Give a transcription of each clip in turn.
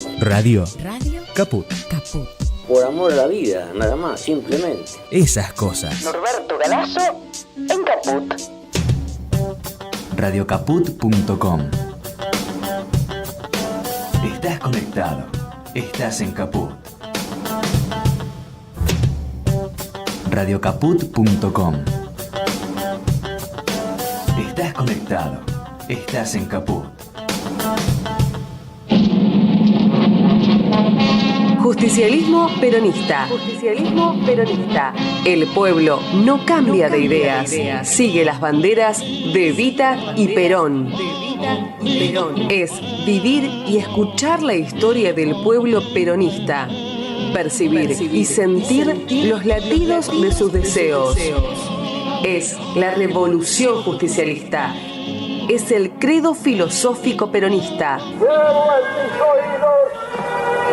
Radio. Radio. Caput. Caput. Por amor a la vida, nada más, simplemente. Esas cosas. Norberto Galazo en Caput. Radiocaput.com. Estás conectado. Estás en Caput. Radiocaput.com. Estás conectado. Estás en Caput. Justicialismo peronista. Justicialismo peronista. El pueblo no cambia de ideas. Sigue las banderas de Evita y Perón. Es vivir y escuchar la historia del pueblo peronista. Percibir y sentir los latidos de sus deseos. Es la revolución justicialista. Es el credo filosófico peronista. Llevo en mis oídos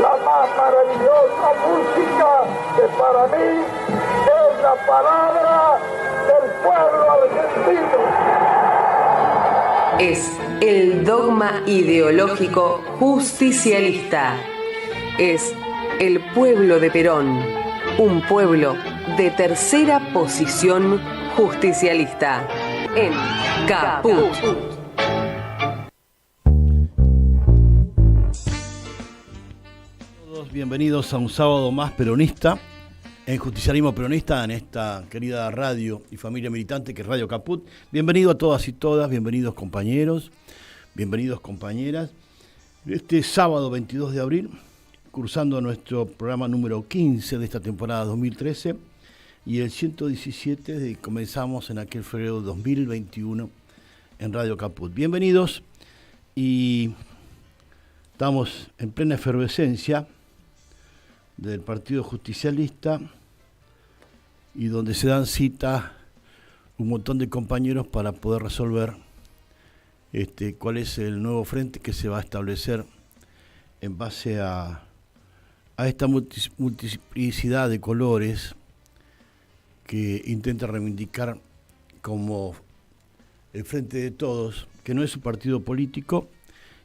la más maravillosa música que para mí es la palabra del pueblo argentino. Es el dogma ideológico justicialista. Es el pueblo de Perón, un pueblo de tercera posición justicialista. En Caput. Bienvenidos a un sábado más peronista, en Justicialismo Peronista, en esta querida radio y familia militante que es Radio Caput. Bienvenido a todas y todas, bienvenidos compañeros, bienvenidos compañeras. Este sábado 22 de abril, cursando nuestro programa número 15 de esta temporada 2013 y el 117 de comenzamos en aquel febrero de 2021 en Radio Caput. Bienvenidos y estamos en plena efervescencia del Partido Justicialista y donde se dan cita un montón de compañeros para poder resolver cuál es el nuevo frente que se va a establecer en base a esta multiplicidad de colores que intenta reivindicar como el Frente de Todos, que no es un partido político.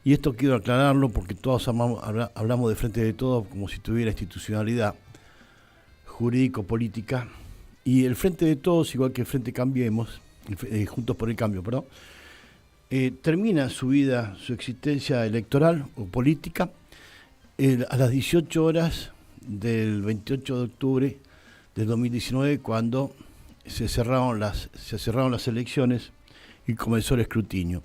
Y esto quiero aclararlo porque todos hablamos de Frente de Todos como si tuviera institucionalidad jurídico-política. Y el Frente de Todos, igual que el Frente Cambiemos, Juntos por el Cambio, perdón, termina su vida, su existencia electoral o política a las 18 horas del 28 de octubre del 2019, cuando se cerraron las elecciones y comenzó el escrutinio.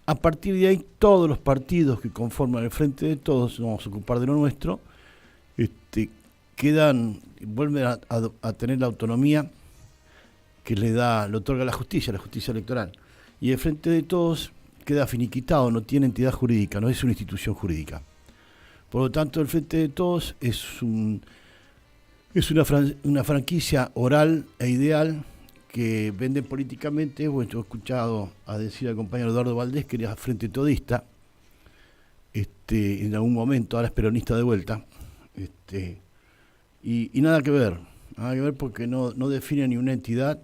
A partir de ahí, todos los partidos que conforman el Frente de Todos, vamos a ocupar de lo nuestro, vuelven a tener la autonomía que le otorga la justicia electoral. Y el Frente de Todos queda finiquitado, no tiene entidad jurídica, no es una institución jurídica. Por lo tanto, el Frente de Todos es una franquicia oral e ideal que venden políticamente. Bueno, yo he escuchado a decir al compañero Eduardo Valdés que era Frente Todista, en algún momento, ahora es peronista de vuelta, y nada que ver porque no define ni una entidad,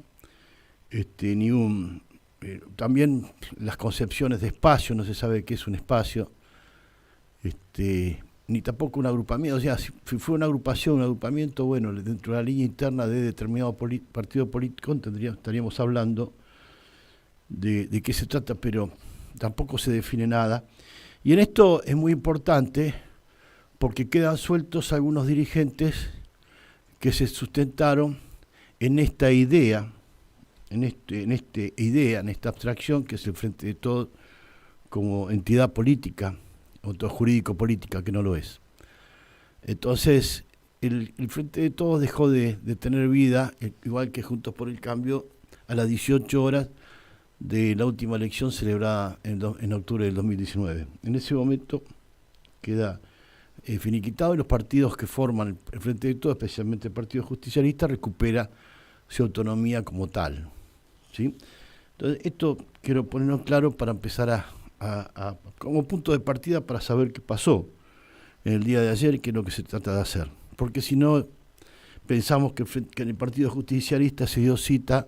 también las concepciones de espacio, no se sabe qué es un espacio, ni tampoco un agrupamiento. O sea, si fue una agrupación, un agrupamiento, bueno, dentro de la línea interna de determinado partido político estaríamos hablando de qué se trata, pero tampoco se define nada. Y en esto es muy importante porque quedan sueltos algunos dirigentes que se sustentaron en esta idea, en esta abstracción que es el Frente de Todos como entidad política, o jurídico-política, que no lo es. Entonces, el Frente de Todos dejó de tener vida, igual que Juntos por el Cambio, a las 18 horas de la última elección celebrada en octubre del 2019. En ese momento queda finiquitado y los partidos que forman el Frente de Todos, especialmente el Partido Justicialista, recupera su autonomía como tal, ¿sí? Entonces, esto quiero ponerlo claro para empezar como punto de partida para saber qué pasó en el día de ayer y qué es lo que se trata de hacer. Porque si no, pensamos que en el Partido Justicialista se dio cita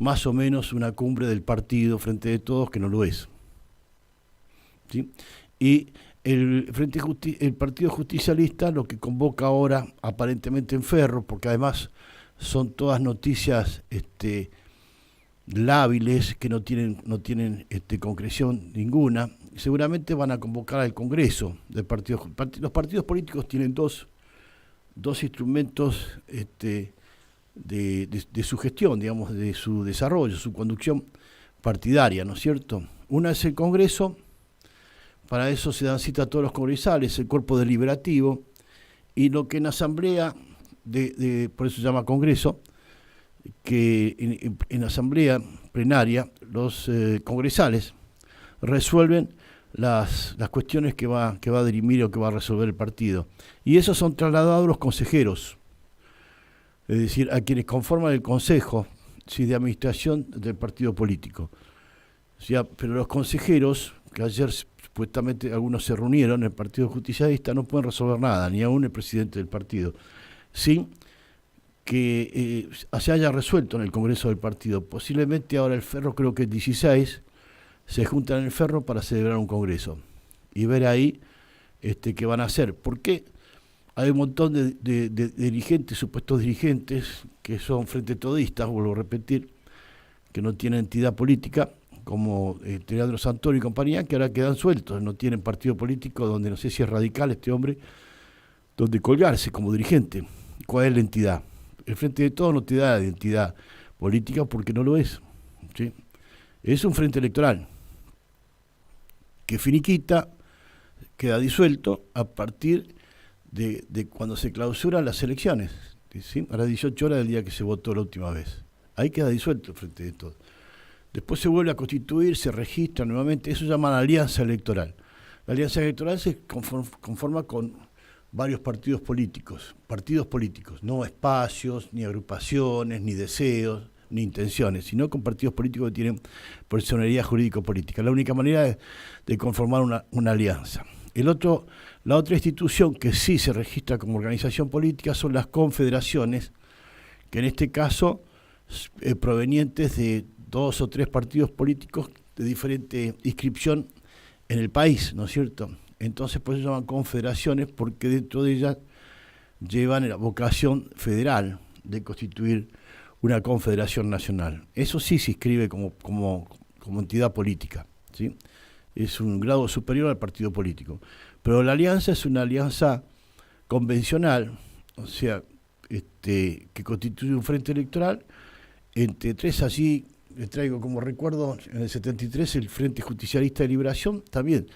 más o menos una cumbre del partido Frente de Todos, que no lo es, ¿sí? Y el Partido Justicialista lo que convoca ahora, aparentemente en Ferro, porque además son todas noticias lábiles que no tienen concreción ninguna, seguramente van a convocar al Congreso del partido. Los partidos políticos tienen dos instrumentos de su gestión, digamos, de su desarrollo, su conducción partidaria, ¿no es cierto? Una es el Congreso, para eso se dan cita a todos los congresales, el cuerpo deliberativo, y lo que en asamblea, por eso se llama Congreso, que en asamblea plenaria los congresales resuelven las cuestiones que va a dirimir o que va a resolver el partido. Y esos son trasladados a los consejeros, es decir, a quienes conforman el consejo de administración del partido político. O sea, pero los consejeros, que ayer supuestamente algunos se reunieron en el Partido Justicialista, no pueden resolver nada, ni aún el presidente del partido, sin que se haya resuelto en el Congreso del partido. Posiblemente ahora el Ferro, creo que el 16, se juntan en el Ferro para celebrar un congreso y ver ahí qué van a hacer. Porque hay un montón de dirigentes, supuestos dirigentes, que son frente todistas, vuelvo a repetir, que no tienen entidad política, como Leandro Santoro y compañía, que ahora quedan sueltos, no tienen partido político, donde no sé si es radical este hombre, donde colgarse como dirigente. ¿Cuál es la entidad? El Frente de Todos no te da identidad política porque no lo es, ¿sí? Es un frente electoral que finiquita, queda disuelto a partir de cuando se clausuran las elecciones, ¿sí? A las 18 horas del día que se votó la última vez. Ahí queda disuelto el Frente de Todos. Después se vuelve a constituir, se registra nuevamente, eso se llama la alianza electoral. La alianza electoral se conforma con varios partidos políticos, no espacios, ni agrupaciones, ni deseos, ni intenciones, sino con partidos políticos que tienen personalidad jurídico-política. La única manera de conformar una alianza. La otra institución que sí se registra como organización política son las confederaciones, que en este caso provenientes de 2 o 3 partidos políticos de diferente inscripción en el país, ¿no es cierto? Entonces por eso se llaman confederaciones, porque dentro de ellas llevan la vocación federal de constituir una confederación nacional. Eso sí se inscribe como entidad política, ¿sí? Es un grado superior al partido político. Pero la alianza es una alianza convencional, o sea, que constituye un frente electoral entre 3. Allí les traigo como recuerdo, en el 73 el Frente Justicialista de Liberación también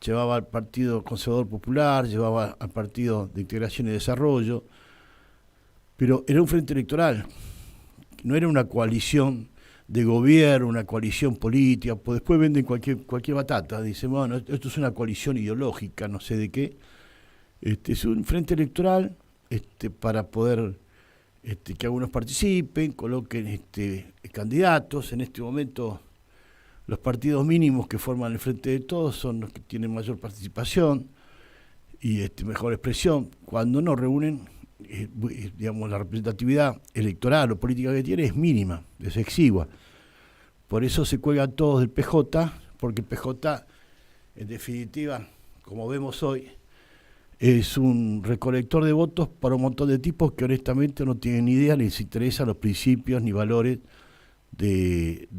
llevaba al Partido Conservador Popular, llevaba al Partido de Integración y Desarrollo, pero era un frente electoral, no era una coalición de gobierno, una coalición política, pues después venden cualquier batata, dicen, bueno, esto es una coalición ideológica, no sé de qué. Es un frente electoral para poder que algunos participen, coloquen candidatos. En este momento los partidos mínimos que forman el Frente de Todos son los que tienen mayor participación y mejor expresión. Cuando no reúnen, digamos, la representatividad electoral o política que tiene es mínima, es exigua. Por eso se cuelgan todos del PJ, porque el PJ, en definitiva, como vemos hoy, es un recolector de votos para un montón de tipos que honestamente no tienen ni idea ni les interesan los principios ni valores del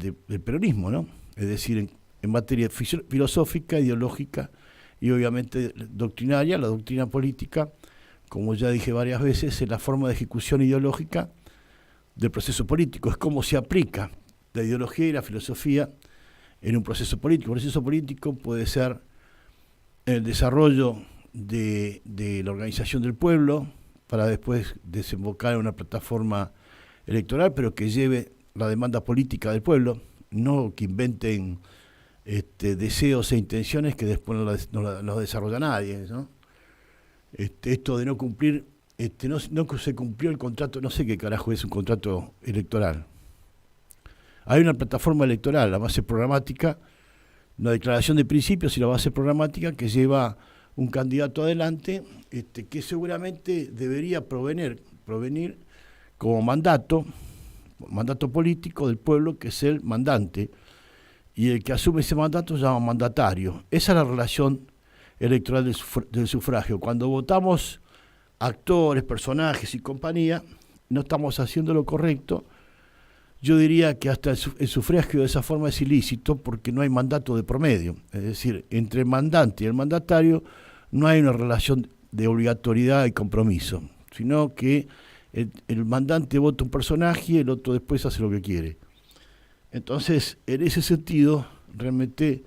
peronismo, ¿no? Es decir, en materia filosófica, ideológica y obviamente doctrinaria. La doctrina política, como ya dije varias veces, es la forma de ejecución ideológica del proceso político. Es cómo se aplica la ideología y la filosofía en un proceso político. Un proceso político puede ser el desarrollo de la organización del pueblo para después desembocar en una plataforma electoral, pero que lleve la demanda política del pueblo, no que inventen deseos e intenciones que después no desarrolla nadie, ¿no? Esto de no cumplir, no se cumplió el contrato, no sé qué carajo es un contrato electoral. Hay una plataforma electoral, la base programática, una declaración de principios y la base programática que lleva un candidato adelante, que seguramente debería provenir como mandato político del pueblo, que es el mandante, y el que asume ese mandato se llama mandatario. Esa es la relación electoral del sufragio. Cuando votamos actores, personajes y compañía, no estamos haciendo lo correcto. Yo diría que hasta el sufragio de esa forma es ilícito porque no hay mandato de promedio. Es decir, entre el mandante y el mandatario no hay una relación de obligatoriedad y compromiso, sino que el mandante vota un personaje y el otro después hace lo que quiere. Entonces, en ese sentido, realmente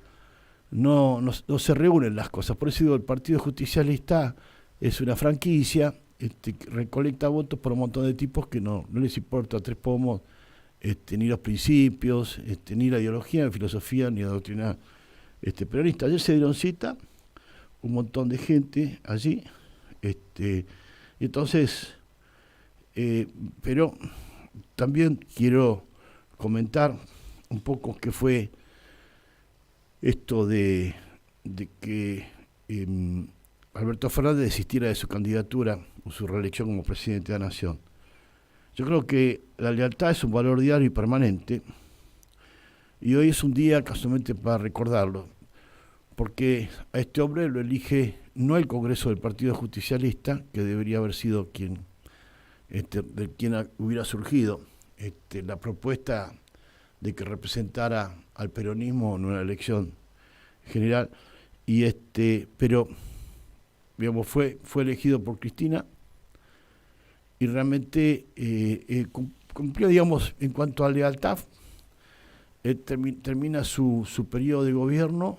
no se reúnen las cosas. Por eso digo, el Partido Justicialista es una franquicia, recolecta votos por un montón de tipos que no les importa tres pomos, ni los principios, ni la ideología, ni filosofía, ni la doctrina peronista. Ayer se dieron cita un montón de gente allí, y entonces, pero también quiero comentar un poco qué fue esto de que Alberto Fernández desistiera de su candidatura o su reelección como presidente de la Nación. Yo creo que la lealtad es un valor diario y permanente, y hoy es un día casualmente para recordarlo, porque a este hombre lo elige no el Congreso del Partido Justicialista, que debería haber sido de quien hubiera surgido la propuesta de que representara al peronismo en una elección general, pero digamos fue elegido por Cristina y realmente cumplió, digamos, en cuanto a lealtad, termina su periodo de gobierno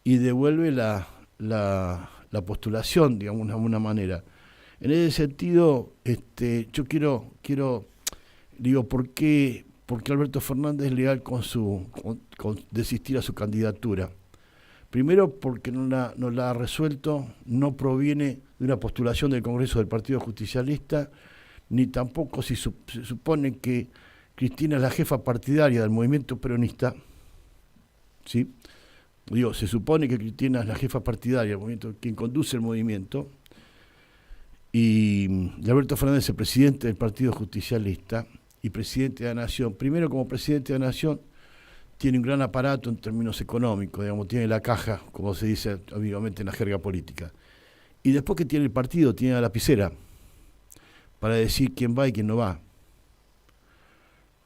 y devuelve la postulación, digamos, de alguna manera. En ese sentido, yo quiero digo, ¿por qué Alberto Fernández es leal con desistir a su candidatura? Primero, porque no la ha resuelto, no proviene de una postulación del Congreso del Partido Justicialista, ni tampoco se supone que Cristina es la jefa partidaria del movimiento peronista, ¿sí? Digo, se supone que Cristina es la jefa partidaria del movimiento, quien conduce el movimiento, y Alberto Fernández es el presidente del Partido Justicialista y presidente de la Nación. Primero, como presidente de la Nación, tiene un gran aparato en términos económicos, digamos, tiene la caja, como se dice amigamente en la jerga política. Y después que tiene el partido, tiene la lapicera para decir quién va y quién no va.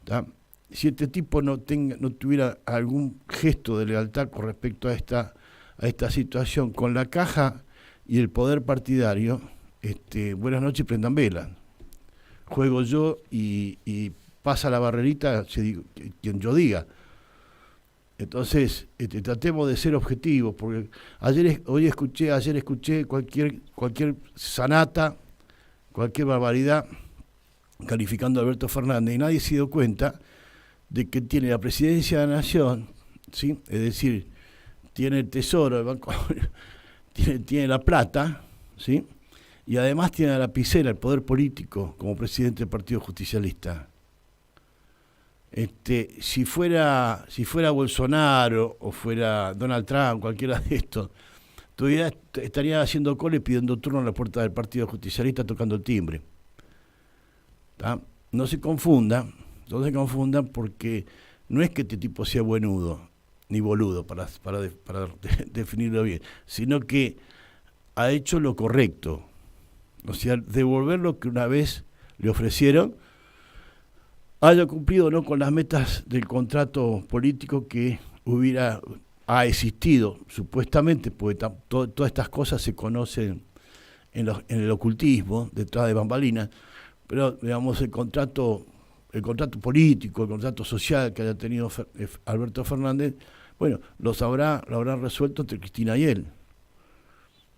¿Tá? Si este tipo no tuviera algún gesto de lealtad con respecto a esta situación, con la caja y el poder partidario, buenas noches, prendan vela. Juego yo y pasa la barrerita quien yo diga. Entonces, tratemos de ser objetivos, porque ayer escuché cualquier sanata, cualquier barbaridad calificando a Alberto Fernández, y nadie se dio cuenta de que tiene la presidencia de la Nación, ¿sí? Es decir, tiene el tesoro, el banco, tiene la plata, ¿sí? Y además tiene la lapicera, el poder político, como presidente del Partido Justicialista. Si fuera Bolsonaro o fuera Donald Trump, cualquiera de estos, todavía estaría haciendo cola y pidiendo turno en la puerta del Partido Justicialista tocando el timbre. ¿Tá? No se confundan porque no es que este tipo sea buenudo ni boludo para definirlo bien, sino que ha hecho lo correcto. O sea, devolver lo que una vez le ofrecieron, haya cumplido o no con las metas del contrato político que ha existido, supuestamente, porque todas estas cosas se conocen en el ocultismo, detrás de bambalinas, pero digamos el contrato político, el contrato social que haya tenido Alberto Fernández, bueno, lo habrán resuelto entre Cristina y él.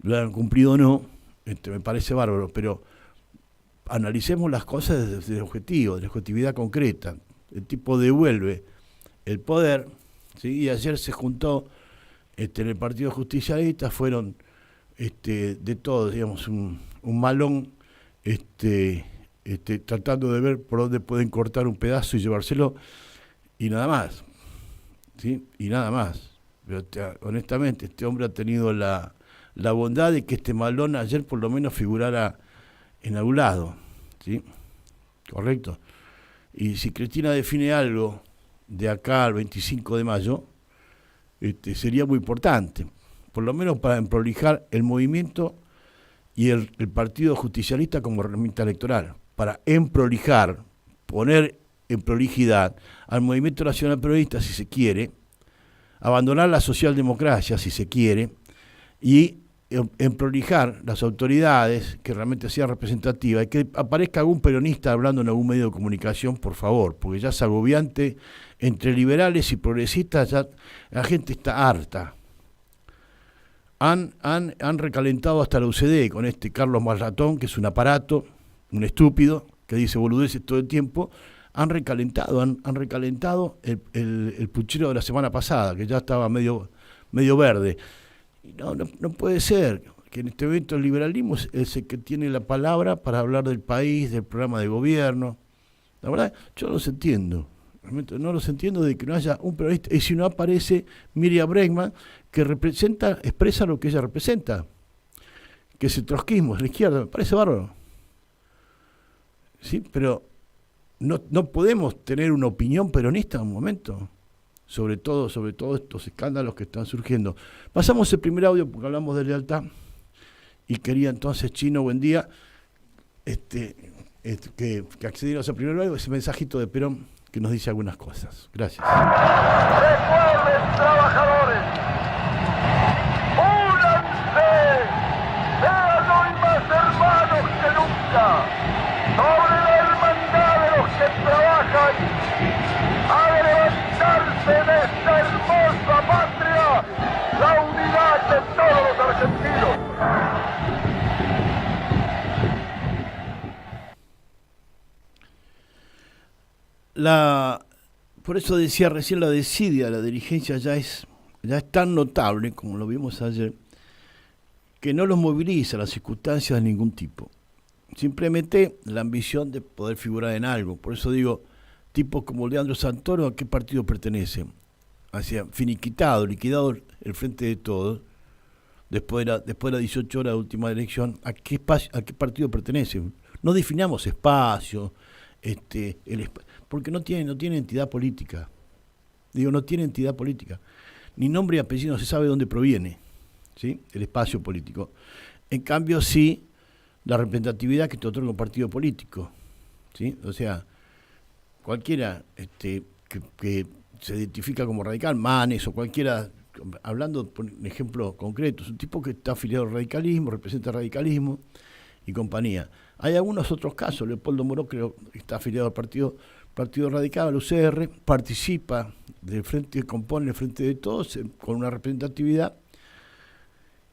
Lo han cumplido o no, me parece bárbaro, pero analicemos las cosas desde el objetivo, de la objetividad concreta. El tipo devuelve el poder, ¿sí? Y ayer se juntó en el Partido Justicialista, fueron de todos, digamos, un malón tratando de ver por dónde pueden cortar un pedazo y llevárselo, y nada más, ¿sí? Y nada más. Pero honestamente, este hombre ha tenido la bondad de que este malón ayer por lo menos figurara en algún lado, ¿sí? ¿Correcto? Y si Cristina define algo de acá al 25 de mayo, sería muy importante, por lo menos para emprolijar el movimiento y el Partido Justicialista como herramienta electoral, para emprolijar, poner en prolijidad al Movimiento Nacional Peronista, si se quiere, abandonar la socialdemocracia, si se quiere, y emprolijar las autoridades que realmente sean representativas, y que aparezca algún peronista hablando en algún medio de comunicación, por favor, porque ya es agobiante, entre liberales y progresistas, ya la gente está harta. Han recalentado hasta la UCD con este Carlos Marratón, que es un aparato, un estúpido, que dice boludeces todo el tiempo. Han recalentado el puchero de la semana pasada, que ya estaba medio verde. Y no puede ser que en este momento el liberalismo es el que tiene la palabra para hablar del país, del programa de gobierno. La verdad, yo no los entiendo. Realmente no los entiendo de que no haya un periodista. Y si no aparece Miriam Bregman, que expresa lo que ella representa, que es el trotskismo, es la izquierda, me parece bárbaro. Sí, pero no podemos tener una opinión peronista en un momento, sobre todo estos escándalos que están surgiendo. Pasamos el primer audio porque hablamos de lealtad y quería entonces, Chino, buen día, que accedieras al primer audio, ese mensajito de Perón que nos dice algunas cosas. Gracias. Recuerden, trabajadores, únanse, sean hoy más hermanos que nunca, sobre la hermandad de los que trabajan, a levantarse de esta hermosa patria, la unidad de todos los argentinos. Por eso decía recién, la desidia, la dirigencia ya es tan notable, como lo vimos ayer, que no los moviliza las circunstancias de ningún tipo. Simplemente la ambición de poder figurar en algo. Por eso digo, tipos como Leandro Santoro, ¿a qué partido pertenecen? Hacia finiquitado, liquidado el Frente de Todos, después de las 18 horas de última elección, ¿a qué partido pertenecen? No definamos espacio, porque no tiene entidad política. Digo, no tiene entidad política. Ni nombre y apellido, no se sabe de dónde proviene, ¿sí?, el espacio político. En cambio, sí, la representatividad que te otorga un partido político, ¿sí? O sea, cualquiera que se identifica como radical, Manes o cualquiera, hablando por un ejemplo concreto, es un tipo que está afiliado al radicalismo, representa el radicalismo y compañía. Hay algunos otros casos, Leopoldo Moró creo que está afiliado al Partido Radical, al UCR, participa del frente, compone el Frente de Todos con una representatividad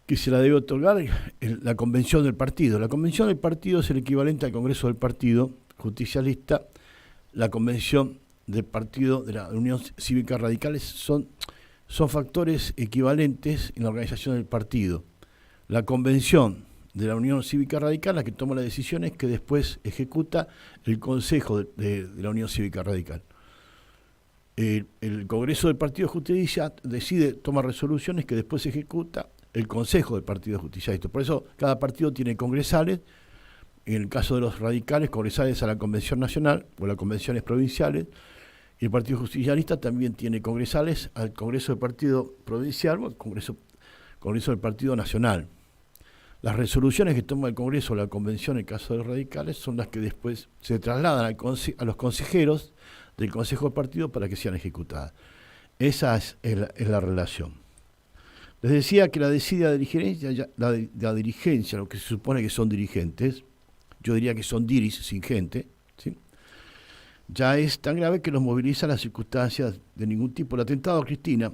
que se la debe otorgar la convención del partido. La convención del partido es el equivalente al Congreso del Partido Justicialista. La convención del partido de la Unión Cívica Radicales son factores equivalentes en la organización del partido. La convención de la Unión Cívica Radical, la que toma las decisiones que después ejecuta el Consejo de la Unión Cívica Radical. El Congreso del Partido Justicialista toma resoluciones que después ejecuta el Consejo del Partido Justicialista. Por eso cada partido tiene congresales, en el caso de los radicales, congresales a la Convención Nacional o a las convenciones provinciales, y el Partido Justicialista también tiene congresales al Congreso del Partido Provincial o al Congreso del Partido Nacional. Las resoluciones que toma el Congreso o la Convención en el caso de los radicales son las que después se trasladan a los consejeros del Consejo del Partido para que sean ejecutadas. Esa es la relación. Les decía que la desidia de dirigencia, la dirigencia, lo que se supone que son dirigentes, yo diría que son diris sin gente, ¿sí?, ya es tan grave que los moviliza las circunstancias de ningún tipo. El atentado a Cristina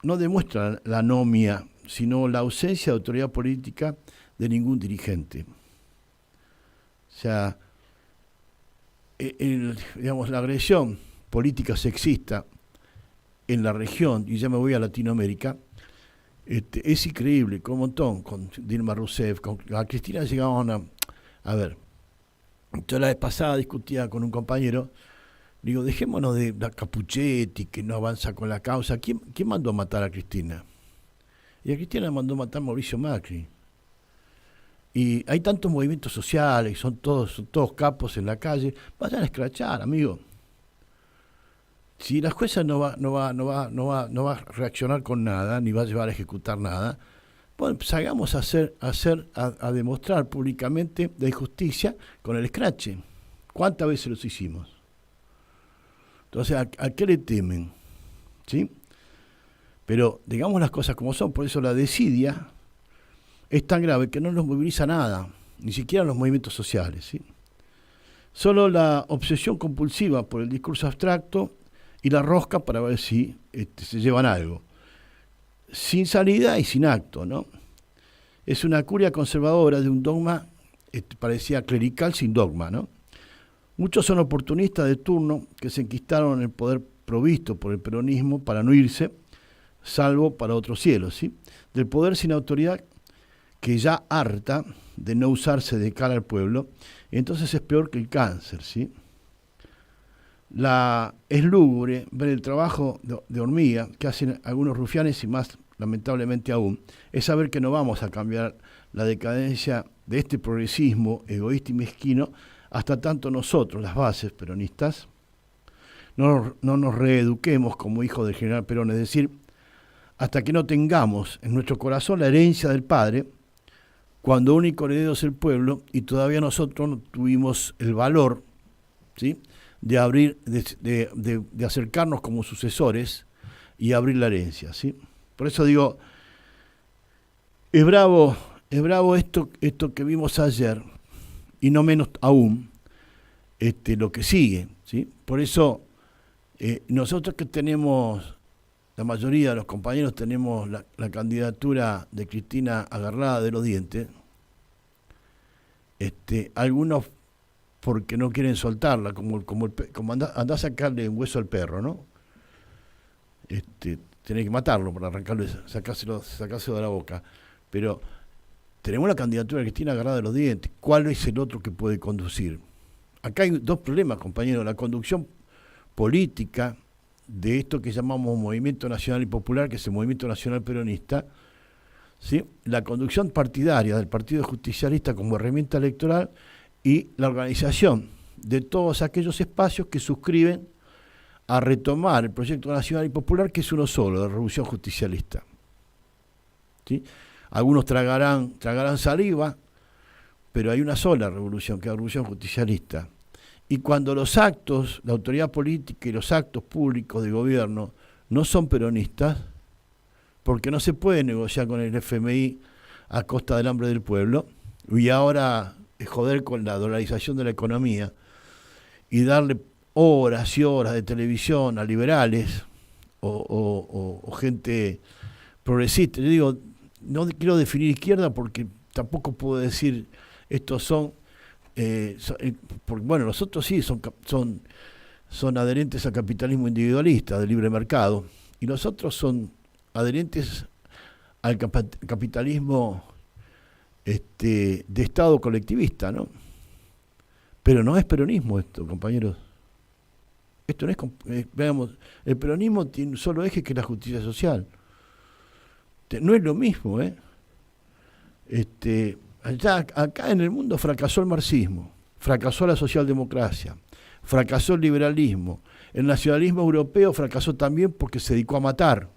no demuestra la anomia, sino la ausencia de autoridad política de ningún dirigente. O sea, la agresión política sexista en la región, y ya me voy a Latinoamérica, es increíble, con un montón, con Dilma Rousseff, a Cristina llegaban a ver, yo la vez pasada discutía con un compañero, digo, dejémonos de la Capuchetti, que no avanza con la causa. ¿Quién mandó a matar a Cristina? Y a Cristina mandó a matar a Mauricio Macri. Y hay tantos movimientos sociales, son todos capos en la calle, vayan a escrachar, amigo. Si la jueza no va a reaccionar con nada, ni va a llevar a ejecutar nada, bueno, pues salgamos a demostrar públicamente la injusticia con el escrache. ¿Cuántas veces los hicimos? Entonces, ¿a qué le temen? ¿Sí? Pero digamos las cosas como son, por eso la desidia es tan grave que no nos moviliza nada, ni siquiera los movimientos sociales, ¿sí? Solo la obsesión compulsiva por el discurso abstracto y la rosca para ver si se llevan algo. Sin salida y sin acto, ¿no? Es una curia conservadora de un dogma, parecía clerical sin dogma, ¿no? Muchos son oportunistas de turno que se enquistaron en el poder provisto por el peronismo para no irse, salvo para otros cielos, ¿sí? Del poder sin autoridad que ya harta de no usarse de cara al pueblo, entonces es peor que el cáncer, ¿sí? Es lúgubre ver el trabajo de hormiga que hacen algunos rufianes y más lamentablemente aún, es saber que no vamos a cambiar la decadencia de este progresismo egoísta y mezquino hasta tanto nosotros, las bases peronistas, no nos reeduquemos como hijos del general Perón, es decir, hasta que no tengamos en nuestro corazón la herencia del padre, cuando único heredero es el pueblo, y todavía nosotros no tuvimos el valor, ¿sí?, de abrir, de acercarnos como sucesores y abrir la herencia, ¿sí? Por eso digo, es bravo esto que vimos ayer, y no menos aún lo que sigue, ¿sí? Por eso nosotros que tenemos, la mayoría de los compañeros tenemos la candidatura de Cristina agarrada de los dientes, algunos porque no quieren soltarla, como andá a sacarle un hueso al perro, ¿no? Tenés que matarlo para arrancarlo, sacárselo de la boca. Pero tenemos la candidatura de Cristina agarrada de los dientes. ¿Cuál es el otro que puede conducir? Acá hay dos problemas, compañeros. La conducción política de esto que llamamos Movimiento Nacional y Popular, que es el Movimiento Nacional Peronista, ¿sí? La conducción partidaria del Partido Justicialista como herramienta electoral y la organización de todos aquellos espacios que suscriben a retomar el proyecto nacional y popular, que es uno solo, la revolución justicialista, ¿sí? Algunos tragarán saliva, pero hay una sola revolución, que es la revolución justicialista. Y cuando los actos, la autoridad política y los actos públicos de gobierno no son peronistas, porque no se puede negociar con el FMI a costa del hambre del pueblo, y ahora joder con la dolarización de la economía y darle horas y horas de televisión a liberales o gente progresista. Yo digo, no quiero definir izquierda porque tampoco puedo decir estos son, porque, bueno, los otros sí son adherentes al capitalismo individualista, del libre mercado, y los otros son adherentes al capitalismo de Estado colectivista, ¿no? Pero no es peronismo esto, compañeros. Esto no es, veamos, el peronismo tiene un solo eje, que es la justicia social. No es lo mismo, acá en el mundo fracasó el marxismo, fracasó la socialdemocracia, fracasó el liberalismo, el nacionalismo europeo fracasó también porque se dedicó a matar.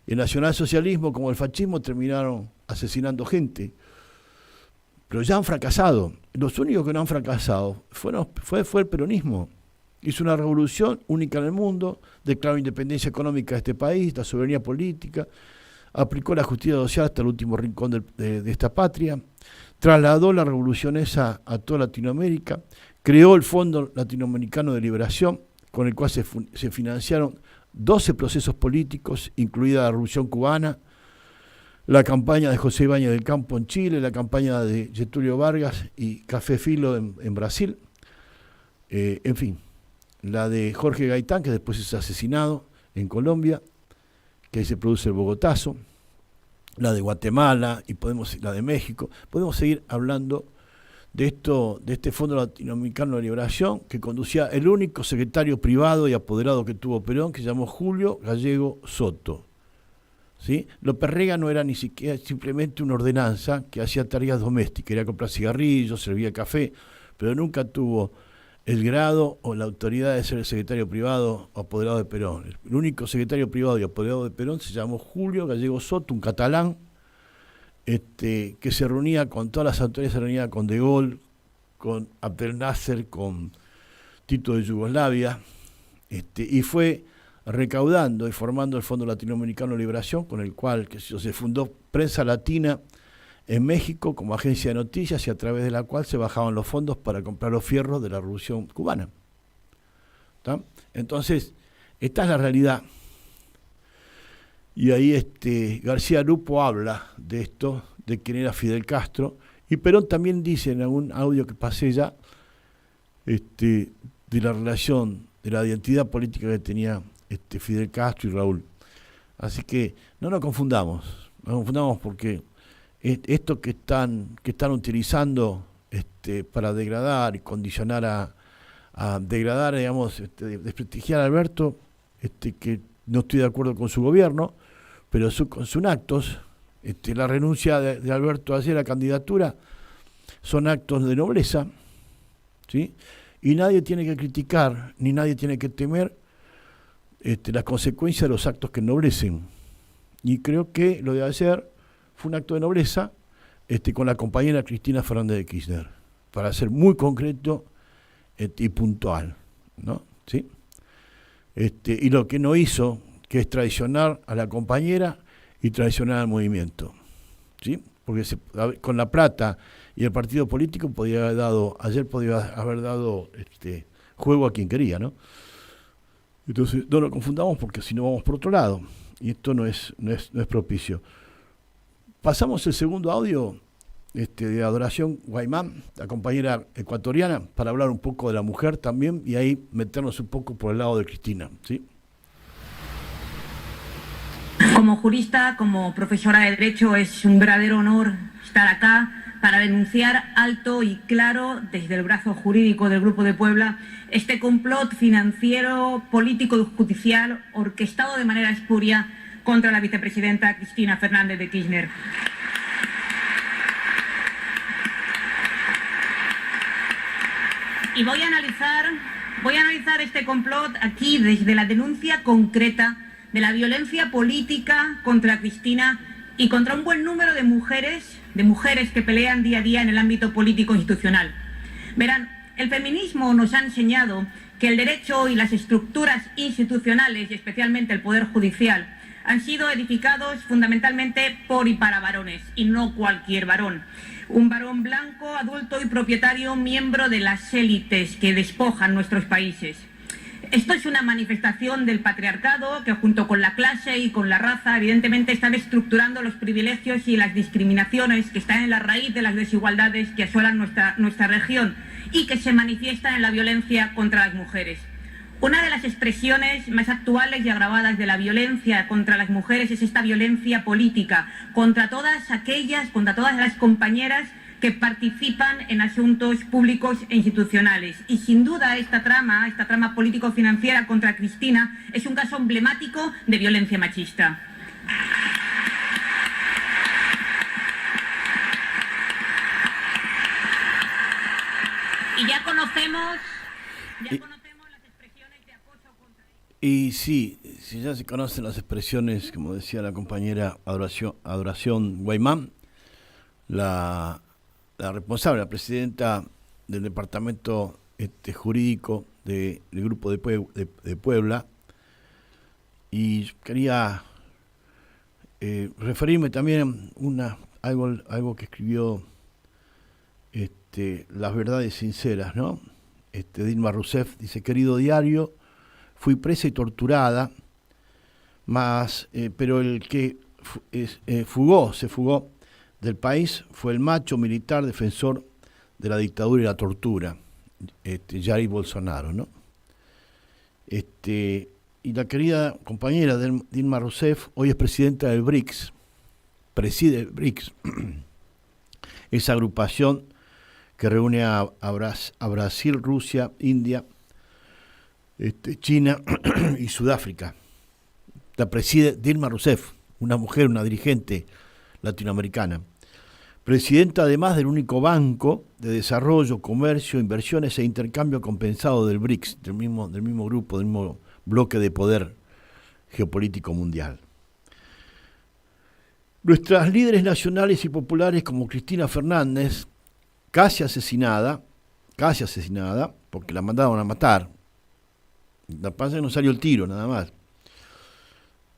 El nacionalsocialismo como el fascismo terminaron asesinando gente, pero ya han fracasado. Los únicos que no han fracasado fue el peronismo. Hizo una revolución única en el mundo, declaró independencia económica de este país, la soberanía política, aplicó la justicia social hasta el último rincón de esta patria, trasladó la revolución esa a toda Latinoamérica, creó el Fondo Latinoamericano de Liberación, con el cual se financiaron 12 procesos políticos, incluida la Revolución Cubana, la campaña de José Ibáñez del Campo en Chile, la campaña de Getúlio Vargas y Café Filo en Brasil, en fin, la de Jorge Gaitán, que después es asesinado en Colombia, que ahí se produce el Bogotazo, la de Guatemala y la de México. Podemos seguir hablando de este Fondo Latinoamericano de Liberación, que conducía el único secretario privado y apoderado que tuvo Perón, que se llamó Julio Gallego Soto, ¿sí? López Rega no era ni siquiera simplemente una ordenanza que hacía tareas domésticas, era comprar cigarrillos, servía café, pero nunca tuvo el grado o la autoridad de ser el secretario privado o apoderado de Perón. El único secretario privado y apoderado de Perón se llamó Julio Gallego Soto, un catalán, que se reunía con todas las autoridades, se reunía con De Gaulle, con Abdel Nasser, con Tito de Yugoslavia, y fue recaudando y formando el Fondo Latinoamericano de Liberación, con el cual se fundó Prensa Latina en México como agencia de noticias y a través de la cual se bajaban los fondos para comprar los fierros de la Revolución Cubana. ¿Tá? Entonces, esta es la realidad. Y ahí García Lupo habla de esto, de quién era Fidel Castro, y Perón también dice en algún audio que pasé ya, de la relación, de la identidad política que tenía Fidel Castro y Raúl. Así que no nos confundamos porque esto que están utilizando para degradar y condicionar a degradar, digamos, desprestigiar a Alberto, que no estoy de acuerdo con su gobierno, pero con sus actos, la renuncia de Alberto hacia la candidatura, son actos de nobleza, ¿sí? Y nadie tiene que criticar, ni nadie tiene que temer las consecuencias de los actos que ennoblecen. Y creo que lo de ayer fue un acto de nobleza con la compañera Cristina Fernández de Kirchner, para ser muy concreto y puntual, ¿no? ¿Sí? Y lo que no hizo, que es traicionar a la compañera y traicionar al movimiento, ¿sí? Porque con la plata y el partido político ayer podía haber dado juego a quien quería, ¿no? Entonces no lo confundamos porque si no vamos por otro lado, y esto no es propicio. Pasamos el segundo audio de Adoración Guaymán, la compañera ecuatoriana, para hablar un poco de la mujer también y ahí meternos un poco por el lado de Cristina, ¿sí? Como jurista, como profesora de Derecho, es un verdadero honor estar acá para denunciar alto y claro, desde el brazo jurídico del Grupo de Puebla, este complot financiero, político y judicial orquestado de manera espuria contra la vicepresidenta Cristina Fernández de Kirchner. Y voy a analizar este complot aquí desde la denuncia concreta de la violencia política contra Cristina y contra un buen número de mujeres que pelean día a día en el ámbito político institucional. Verán, el feminismo nos ha enseñado que el derecho y las estructuras institucionales, y especialmente el Poder Judicial, han sido edificados fundamentalmente por y para varones, y no cualquier varón. Un varón blanco, adulto y propietario, miembro de las élites que despojan nuestros países. Esto es una manifestación del patriarcado que junto con la clase y con la raza evidentemente están estructurando los privilegios y las discriminaciones que están en la raíz de las desigualdades que asolan nuestra región y que se manifiestan en la violencia contra las mujeres. Una de las expresiones más actuales y agravadas de la violencia contra las mujeres es esta violencia política contra todas las compañeras que participan en asuntos públicos e institucionales. Y sin duda esta trama político-financiera contra Cristina es un caso emblemático de violencia machista. Y ya conocemos las expresiones de acoso contra ella. Y sí, si ya se conocen las expresiones, como decía la compañera Adoración Guaymán, la responsable, la presidenta del departamento jurídico del Grupo de Puebla, y quería referirme también a algo que escribió Las Verdades Sinceras, ¿no? Dilma Rousseff dice: querido diario, fui presa y torturada, pero el que se fugó del país fue el macho militar defensor de la dictadura y la tortura, Jair Bolsonaro, ¿no? Y la querida compañera Dilma Rousseff hoy es presidenta del BRICS, preside el BRICS, esa agrupación que reúne a Brasil, Rusia, India, China y Sudáfrica. La preside Dilma Rousseff, una mujer, una dirigente latinoamericana. presidenta además del único banco de desarrollo, comercio, inversiones e intercambio compensado del BRICS, del mismo grupo, del mismo bloque de poder geopolítico mundial. Nuestras líderes nacionales y populares como Cristina Fernández, casi asesinada, porque la mandaron a matar, la pasa que no salió el tiro nada más,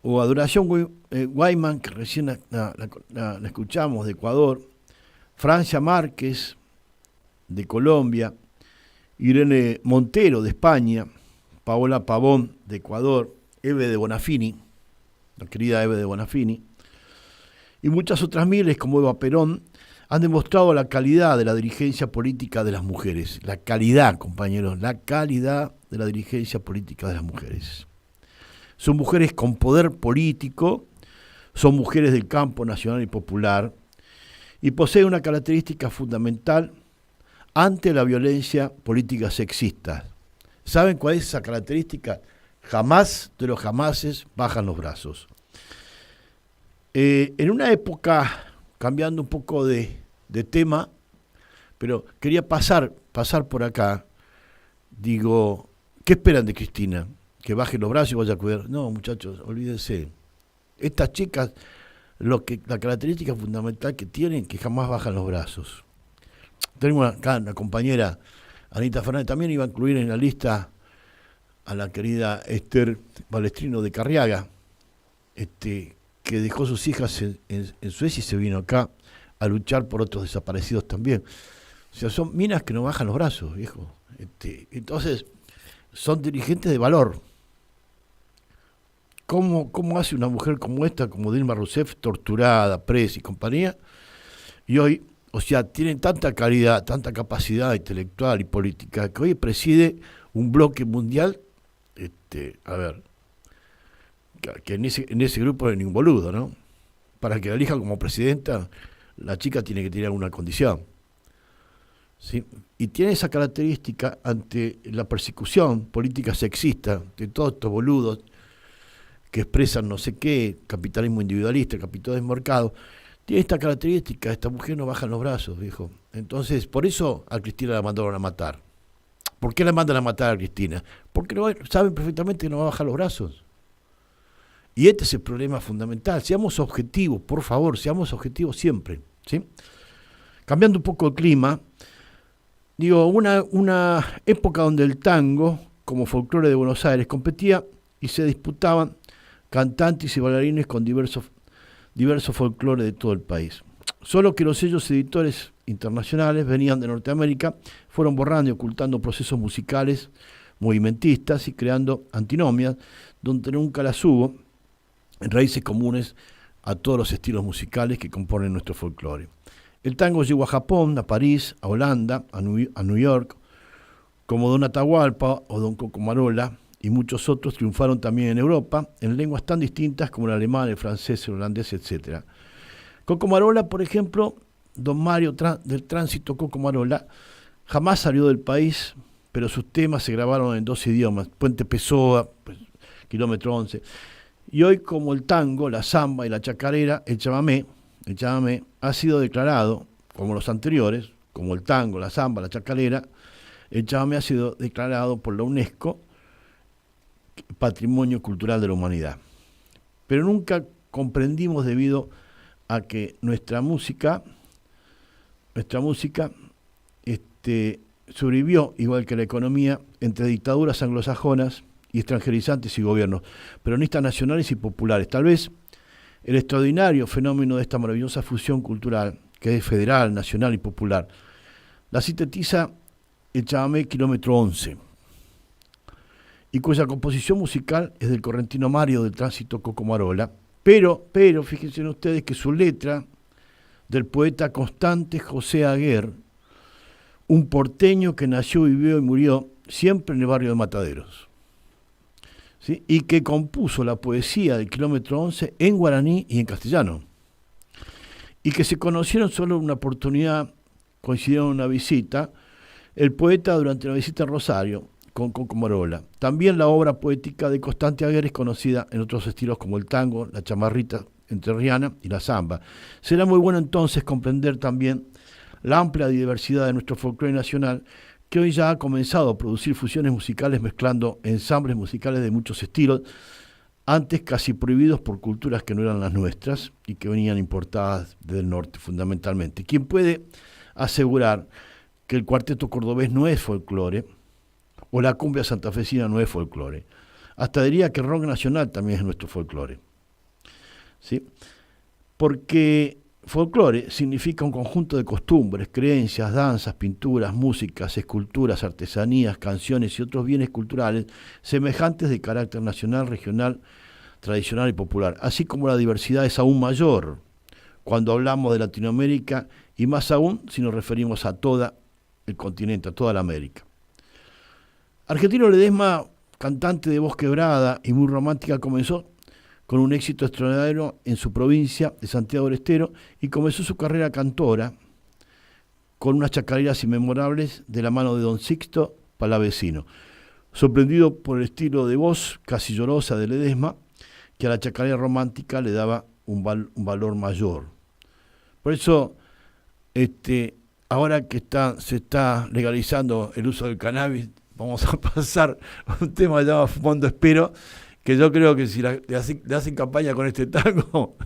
o Adoración Guayman, que recién la escuchamos, de Ecuador, Francia Márquez, de Colombia, Irene Montero, de España, Paola Pavón, de Ecuador, Eve de Bonafini, la querida Eve de Bonafini, y muchas otras miles como Eva Perón, han demostrado la calidad de la dirigencia política de las mujeres. La calidad, compañeros, la calidad de la dirigencia política de las mujeres. Son mujeres con poder político, son mujeres del campo nacional y popular, y poseen una característica fundamental ante la violencia política sexista. ¿Saben cuál es esa característica? Jamás de los jamases bajan los brazos. En una época, cambiando un poco de tema, pero quería pasar por acá, digo, ¿qué esperan de Cristina? ¿Que baje los brazos y vaya a cuidar? No, muchachos, olvídense. Estas chicas, la característica fundamental que tienen, que jamás bajan los brazos. Tengo acá una compañera, Anita Fernández, también iba a incluir en la lista a la querida Esther Balestrino de Carriaga, que dejó sus hijas en Suecia y se vino acá a luchar por otros desaparecidos también. O sea, son minas que no bajan los brazos, viejo. Entonces, son dirigentes de valor. ¿Cómo hace una mujer como esta, como Dilma Rousseff, torturada, presa y compañía? Y hoy, o sea, tienen tanta calidad, tanta capacidad intelectual y política, que hoy preside un bloque mundial, a ver, que en ese grupo no hay ningún boludo, ¿no? Para que la elijan como presidenta, la chica tiene que tener alguna condición, ¿sí? Y tiene esa característica ante la persecución política sexista de todos estos boludos que expresan no sé qué, capitalismo individualista, capitalismo mercado. Tiene esta característica, esta mujer no baja los brazos, viejo. Entonces, por eso a Cristina la mandaron a matar. ¿Por qué la mandan a matar a Cristina? Porque saben perfectamente que no va a bajar los brazos. Y este es el problema fundamental. Seamos objetivos, por favor, seamos objetivos siempre, ¿sí? Cambiando un poco el clima, digo, una época donde el tango, como folclore de Buenos Aires, competía y se disputaban cantantes y bailarines con diversos folclore de todo el país. Solo que los sellos editores internacionales venían de Norteamérica, fueron borrando y ocultando procesos musicales movimentistas y creando antinomias donde nunca las hubo, en raíces comunes a todos los estilos musicales que componen nuestro folclore. El tango llegó a Japón, a París, a Holanda, a New York, como Don Atahualpa o Don Coco Marola, y muchos otros triunfaron también en Europa, en lenguas tan distintas como el alemán, el francés, el holandés, etc. Coco Marola, por ejemplo, don Mario del Tránsito Coco Marola, jamás salió del país, pero sus temas se grabaron en 2 idiomas, Puente Pessoa, pues, Kilómetro 11. Y hoy, como el tango, la samba y la chacarera, el chamamé ha sido declarado, como los anteriores, como el tango, la samba, la chacarera, el chamamé ha sido declarado por la UNESCO Patrimonio Cultural de la Humanidad. Pero nunca comprendimos, debido a que nuestra música sobrevivió, igual que la economía, entre dictaduras anglosajonas y extranjerizantes y gobiernos, peronistas nacionales y populares. Tal vez el extraordinario fenómeno de esta maravillosa fusión cultural, que es federal, nacional y popular, la sintetiza el chamamé Kilómetro 11, y cuya composición musical es del correntino Mario del Tránsito Coco Marola, pero fíjense ustedes que su letra, del poeta Constante José Aguer, un porteño que nació, vivió y murió siempre en el barrio de Mataderos, ¿sí? Y que compuso la poesía del Kilómetro 11 en guaraní y en castellano, y que se conocieron solo en una oportunidad, coincidieron en una visita, el poeta durante una visita a Rosario, con Coco Marola. También la obra poética de Constante Aguer es conocida en otros estilos como el tango, la entrerriana y la samba. Será muy bueno entonces comprender también la amplia diversidad de nuestro folclore nacional, que hoy ya ha comenzado a producir fusiones musicales mezclando ensambles musicales de muchos estilos, antes casi prohibidos por culturas que no eran las nuestras y que venían importadas del norte fundamentalmente. ¿Quién puede asegurar que el cuarteto cordobés no es folclore o la cumbia santafesina no es folclore? Hasta diría que el rock nacional también es nuestro folclore, ¿sí? Porque folclore significa un conjunto de costumbres, creencias, danzas, pinturas, músicas, esculturas, artesanías, canciones y otros bienes culturales semejantes de carácter nacional, regional, tradicional y popular, así como la diversidad es aún mayor cuando hablamos de Latinoamérica y más aún si nos referimos a todo el continente, a toda la América. Argentino Ledesma, cantante de voz quebrada y muy romántica, comenzó con un éxito extraordinario en su provincia de Santiago del Estero y comenzó su carrera cantora con unas chacareras inmemorables de la mano de don Sixto Palavecino, sorprendido por el estilo de voz casi llorosa de Ledesma, que a la chacarera romántica le daba un valor mayor. Por eso, ahora que se está legalizando el uso del cannabis, vamos a pasar a un tema llamado Fumando Espero, que yo creo que si le hacen campaña con este tango,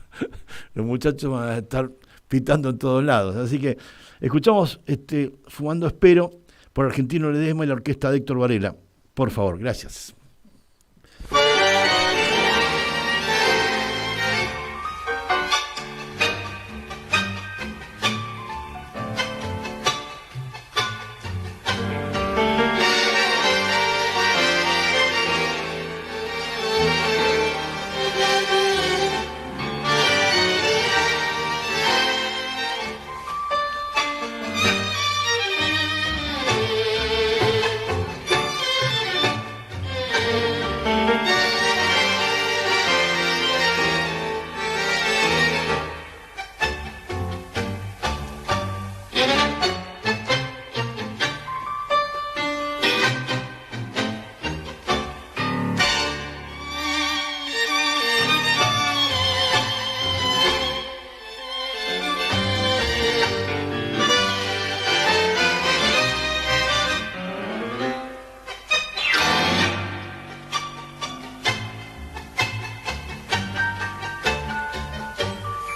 los muchachos van a estar pitando en todos lados. Así que escuchamos Fumando Espero por Argentino Ledesma y la orquesta de Héctor Varela. Por favor, gracias.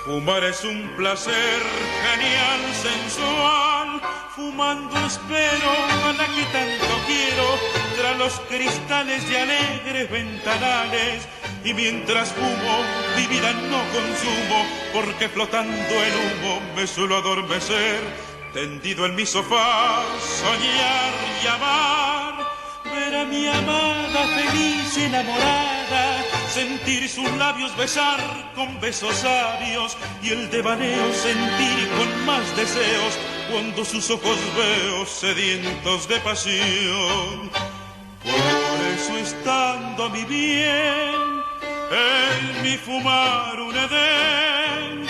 Fumar es un placer genial, sensual. Fumando espero a la que tanto quiero, tras los cristales de alegres ventanales. Y mientras fumo, mi vida no consumo, porque flotando el humo me suelo adormecer. Tendido en mi sofá, soñar y amar, ver a mi amada feliz y enamorada, sentir sus labios besar con besos sabios y el devaneo sentir con más deseos cuando sus ojos veo sedientos de pasión. Por eso estando mi bien en mi fumar un edén,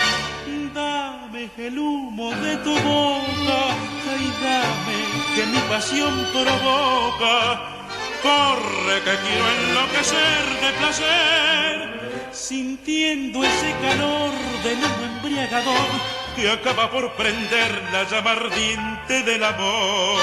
dame el humo de tu boca, ay dame que mi pasión provoca. Corre que quiero enloquecer de placer, sintiendo ese calor del humo embriagador que acaba por prender la llama ardiente del amor.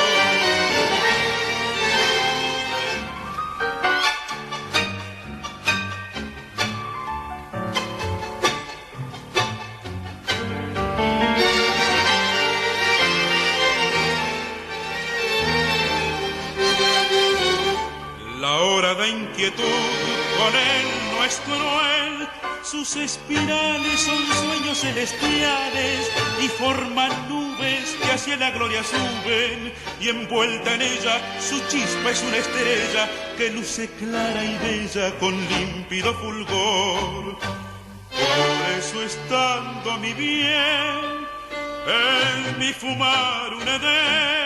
De inquietud con él no es cruel, sus espirales son sueños celestiales y forman nubes que hacia la gloria suben, y envuelta en ella su chispa es una estrella que luce clara y bella con límpido fulgor. Por eso estando mi bien en mi fumar un edén,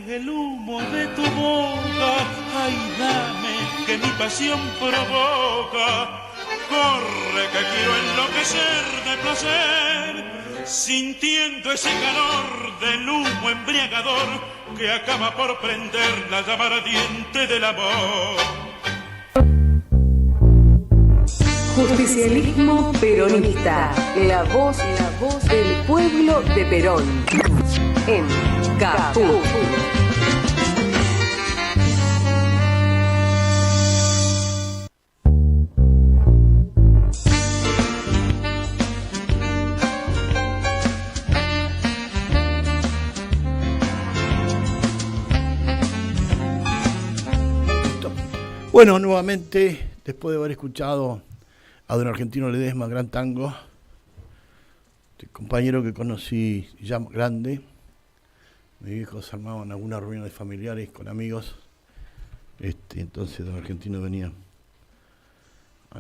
el humo de tu boca, ay dame que mi pasión provoca. Corre que quiero enloquecer de placer, sintiendo ese calor del humo embriagador que acaba por prender la llama ardiente del amor. Justicialismo peronista. La voz del pueblo de Perón. En Caput. Bueno, nuevamente, después de haber escuchado a don Argentino Ledesma, gran tango, este compañero que conocí ya grande, mis viejos armaban algunas reuniones familiares con amigos, entonces don Argentino venía,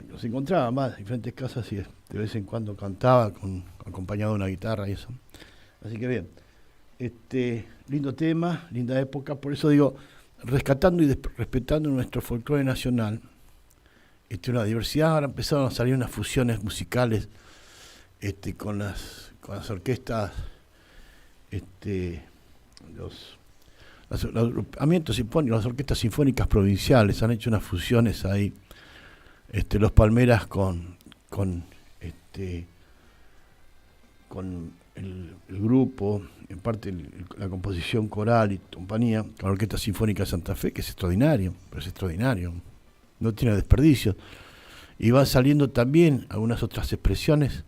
nos encontraba más en diferentes casas y de vez en cuando cantaba acompañado de una guitarra y eso. Así que bien, lindo tema, linda época, por eso digo, rescatando y respetando nuestro folclore nacional, una diversidad. Ahora empezaron a salir unas fusiones musicales con las orquestas, los agrupamientos sinfónicos, las orquestas sinfónicas provinciales han hecho unas fusiones ahí, los Palmeras con el grupo, en parte la composición coral y compañía, con la Orquesta Sinfónica de Santa Fe, que es extraordinario, no tiene desperdicio. Y van saliendo también algunas otras expresiones,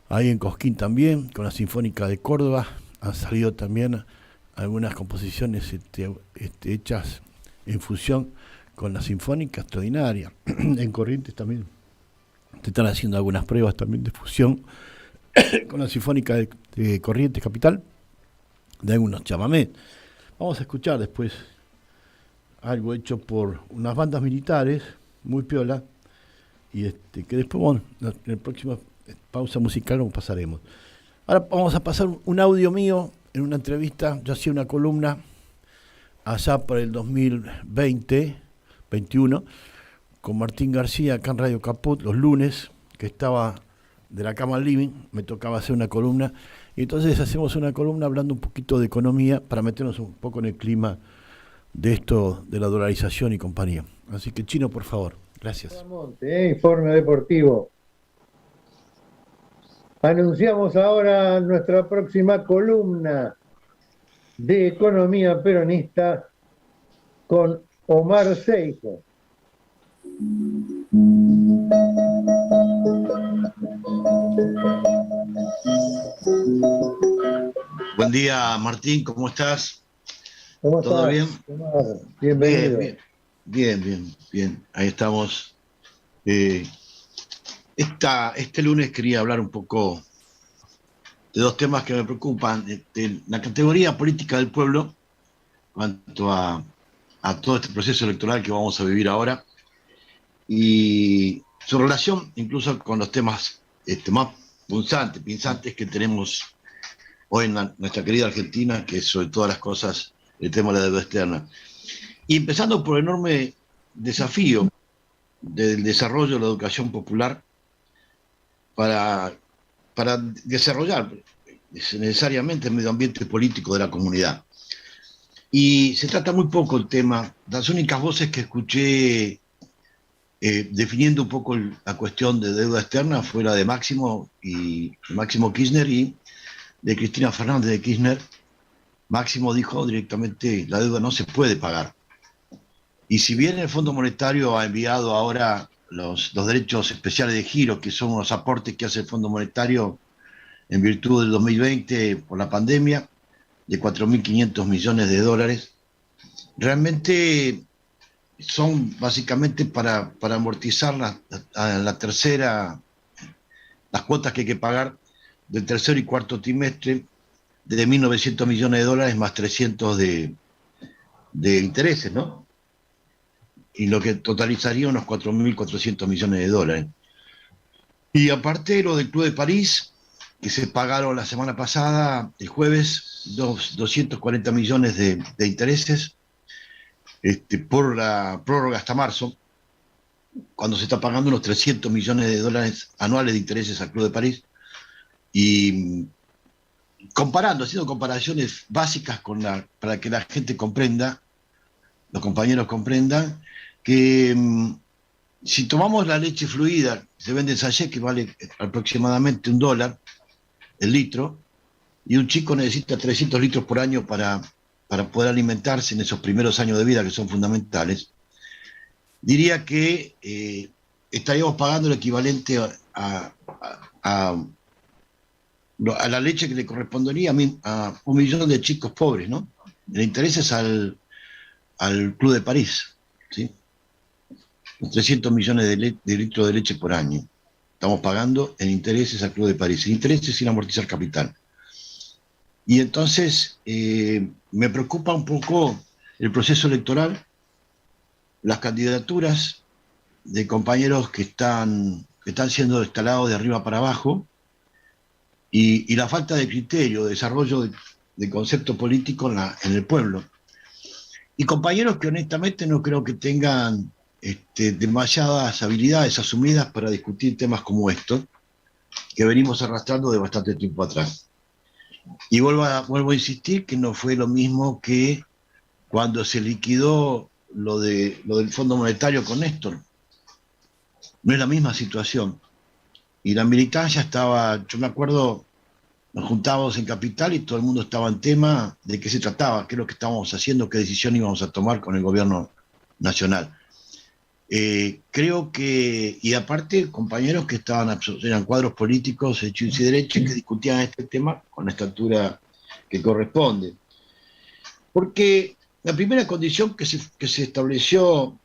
ahí en Cosquín también, con la Sinfónica de Córdoba, han salido también algunas composiciones hechas en fusión con la Sinfónica extraordinaria. En Corrientes también se están haciendo algunas pruebas también de fusión con la Sinfónica de Corrientes Capital, de algunos chamamés. Vamos a escuchar después algo hecho por unas bandas militares, muy piola, y que después, bueno, en la próxima pausa musical lo pasaremos. Ahora vamos a pasar un audio mío en una entrevista. Yo hacía una columna allá por el 2020-21 con Martín García acá en Radio Caput los lunes, que estaba de la cama al living, me tocaba hacer una columna, y entonces hacemos una columna hablando un poquito de economía para meternos un poco en el clima de esto, de la dolarización y compañía. Así que, Chino, por favor, gracias. Informe deportivo. Anunciamos ahora nuestra próxima columna de economía peronista con Omar Seijo. Buen día, Martín, ¿cómo estás? ¿Cómo ¿Todo estás? bien? Bienvenido. Bien. Ahí estamos. Este lunes quería hablar un poco de dos temas que me preocupan. La categoría política del pueblo, en cuanto a todo este proceso electoral que vamos a vivir ahora, y su relación incluso con los temas más pinzantes que tenemos hoy en nuestra querida Argentina, que es sobre todas las cosas el tema de la deuda externa. Y empezando por el enorme desafío del desarrollo de la educación popular para desarrollar necesariamente el medio ambiente político de la comunidad. Y se trata muy poco el tema. Las únicas voces que escuché definiendo un poco la cuestión de deuda externa fue la de Máximo Kirchner y de Cristina Fernández de Kirchner. Máximo dijo directamente: la deuda no se puede pagar. Y si bien el Fondo Monetario ha enviado ahora los derechos especiales de giro, que son unos aportes que hace el Fondo Monetario en virtud del 2020 por la pandemia, de 4.500 millones de dólares, realmente son básicamente para amortizar las cuotas que hay que pagar del tercer y cuarto trimestre, de 1.900 millones de dólares más 300 de intereses, ¿no? Y lo que totalizaría unos 4.400 millones de dólares. Y aparte lo del Club de París, que se pagaron la semana pasada, el jueves, 240 millones de intereses, por la prórroga hasta marzo, cuando se está pagando unos 300 millones de dólares anuales de intereses al Club de París. Y haciendo comparaciones básicas para que la gente comprenda, los compañeros comprendan, que si tomamos la leche fluida, se vende en sachet, que vale aproximadamente $1 el litro, y un chico necesita 300 litros por año para poder alimentarse en esos primeros años de vida que son fundamentales, diría que estaríamos pagando el equivalente a la leche que le correspondería a 1 millón de chicos pobres, ¿no? En intereses al Club de París, ¿sí? 300 millones de litros de leche por año. Estamos pagando en intereses al Club de París, en intereses sin amortizar capital. Y entonces me preocupa un poco el proceso electoral, las candidaturas de compañeros que están siendo instalados de arriba para abajo, y la falta de criterio, de desarrollo de concepto político en el pueblo. Y compañeros que honestamente no creo que tengan demasiadas habilidades asumidas para discutir temas como estos, que venimos arrastrando de bastante tiempo atrás. Y vuelvo a insistir que no fue lo mismo que cuando se liquidó lo del Fondo Monetario con Néstor. No es la misma situación. Y la militancia estaba, yo me acuerdo, nos juntábamos en Capital y todo el mundo estaba en tema de qué se trataba, qué es lo que estábamos haciendo, qué decisión íbamos a tomar con el gobierno nacional. Creo que, y aparte, compañeros que eran cuadros políticos hechos y derechos que discutían este tema con la estatura que corresponde. Porque la primera condición que se estableció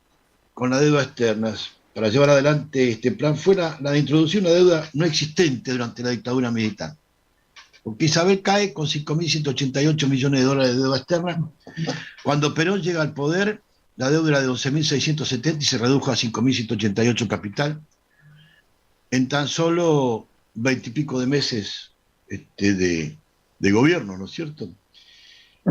con la deuda externa para llevar adelante este plan fue la de introducir una deuda no existente durante la dictadura militar. Porque Isabel cae con 5.188 millones de dólares de deuda externa. Cuando Perón llega al poder, la deuda era de 11.670 y se redujo a 5.188 capital en tan solo 20 y pico de meses de gobierno, ¿no es cierto?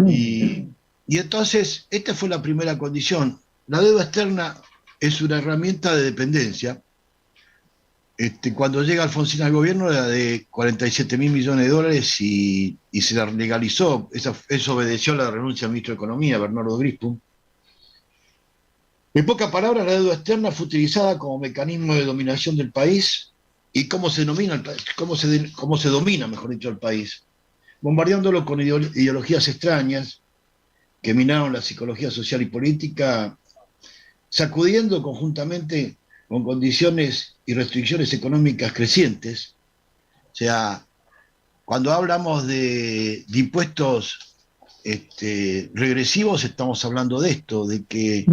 Y entonces, esta fue la primera condición. La deuda externa es una herramienta de dependencia. Cuando llega Alfonsín al gobierno era de 47.000 millones de dólares y se la legalizó. Eso obedeció a la renuncia del ministro de Economía, Bernardo Grispum. En pocas palabras, la deuda externa fue utilizada como mecanismo de dominación del país. ¿Y cómo se domina el país? ¿Cómo se domina, mejor dicho, el país? Bombardeándolo con ideologías extrañas que minaron la psicología social y política, sacudiendo conjuntamente con condiciones y restricciones económicas crecientes. O sea, cuando hablamos de impuestos regresivos, estamos hablando de esto, de que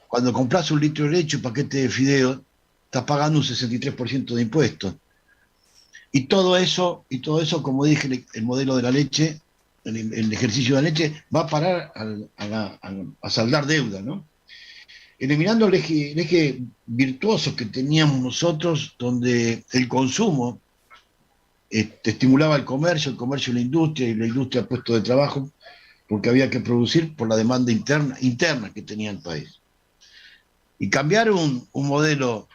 cuando compras un litro de leche, un paquete de fideo, estás pagando un 63% de impuestos. Y todo eso, como dije, el modelo de la leche, el ejercicio de la leche, va a parar a saldar deuda, ¿no? Eliminando el eje virtuoso que teníamos nosotros, donde el consumo estimulaba el comercio y la industria puesto de trabajo, porque había que producir por la demanda interna que tenía el país. Y cambiar un modelo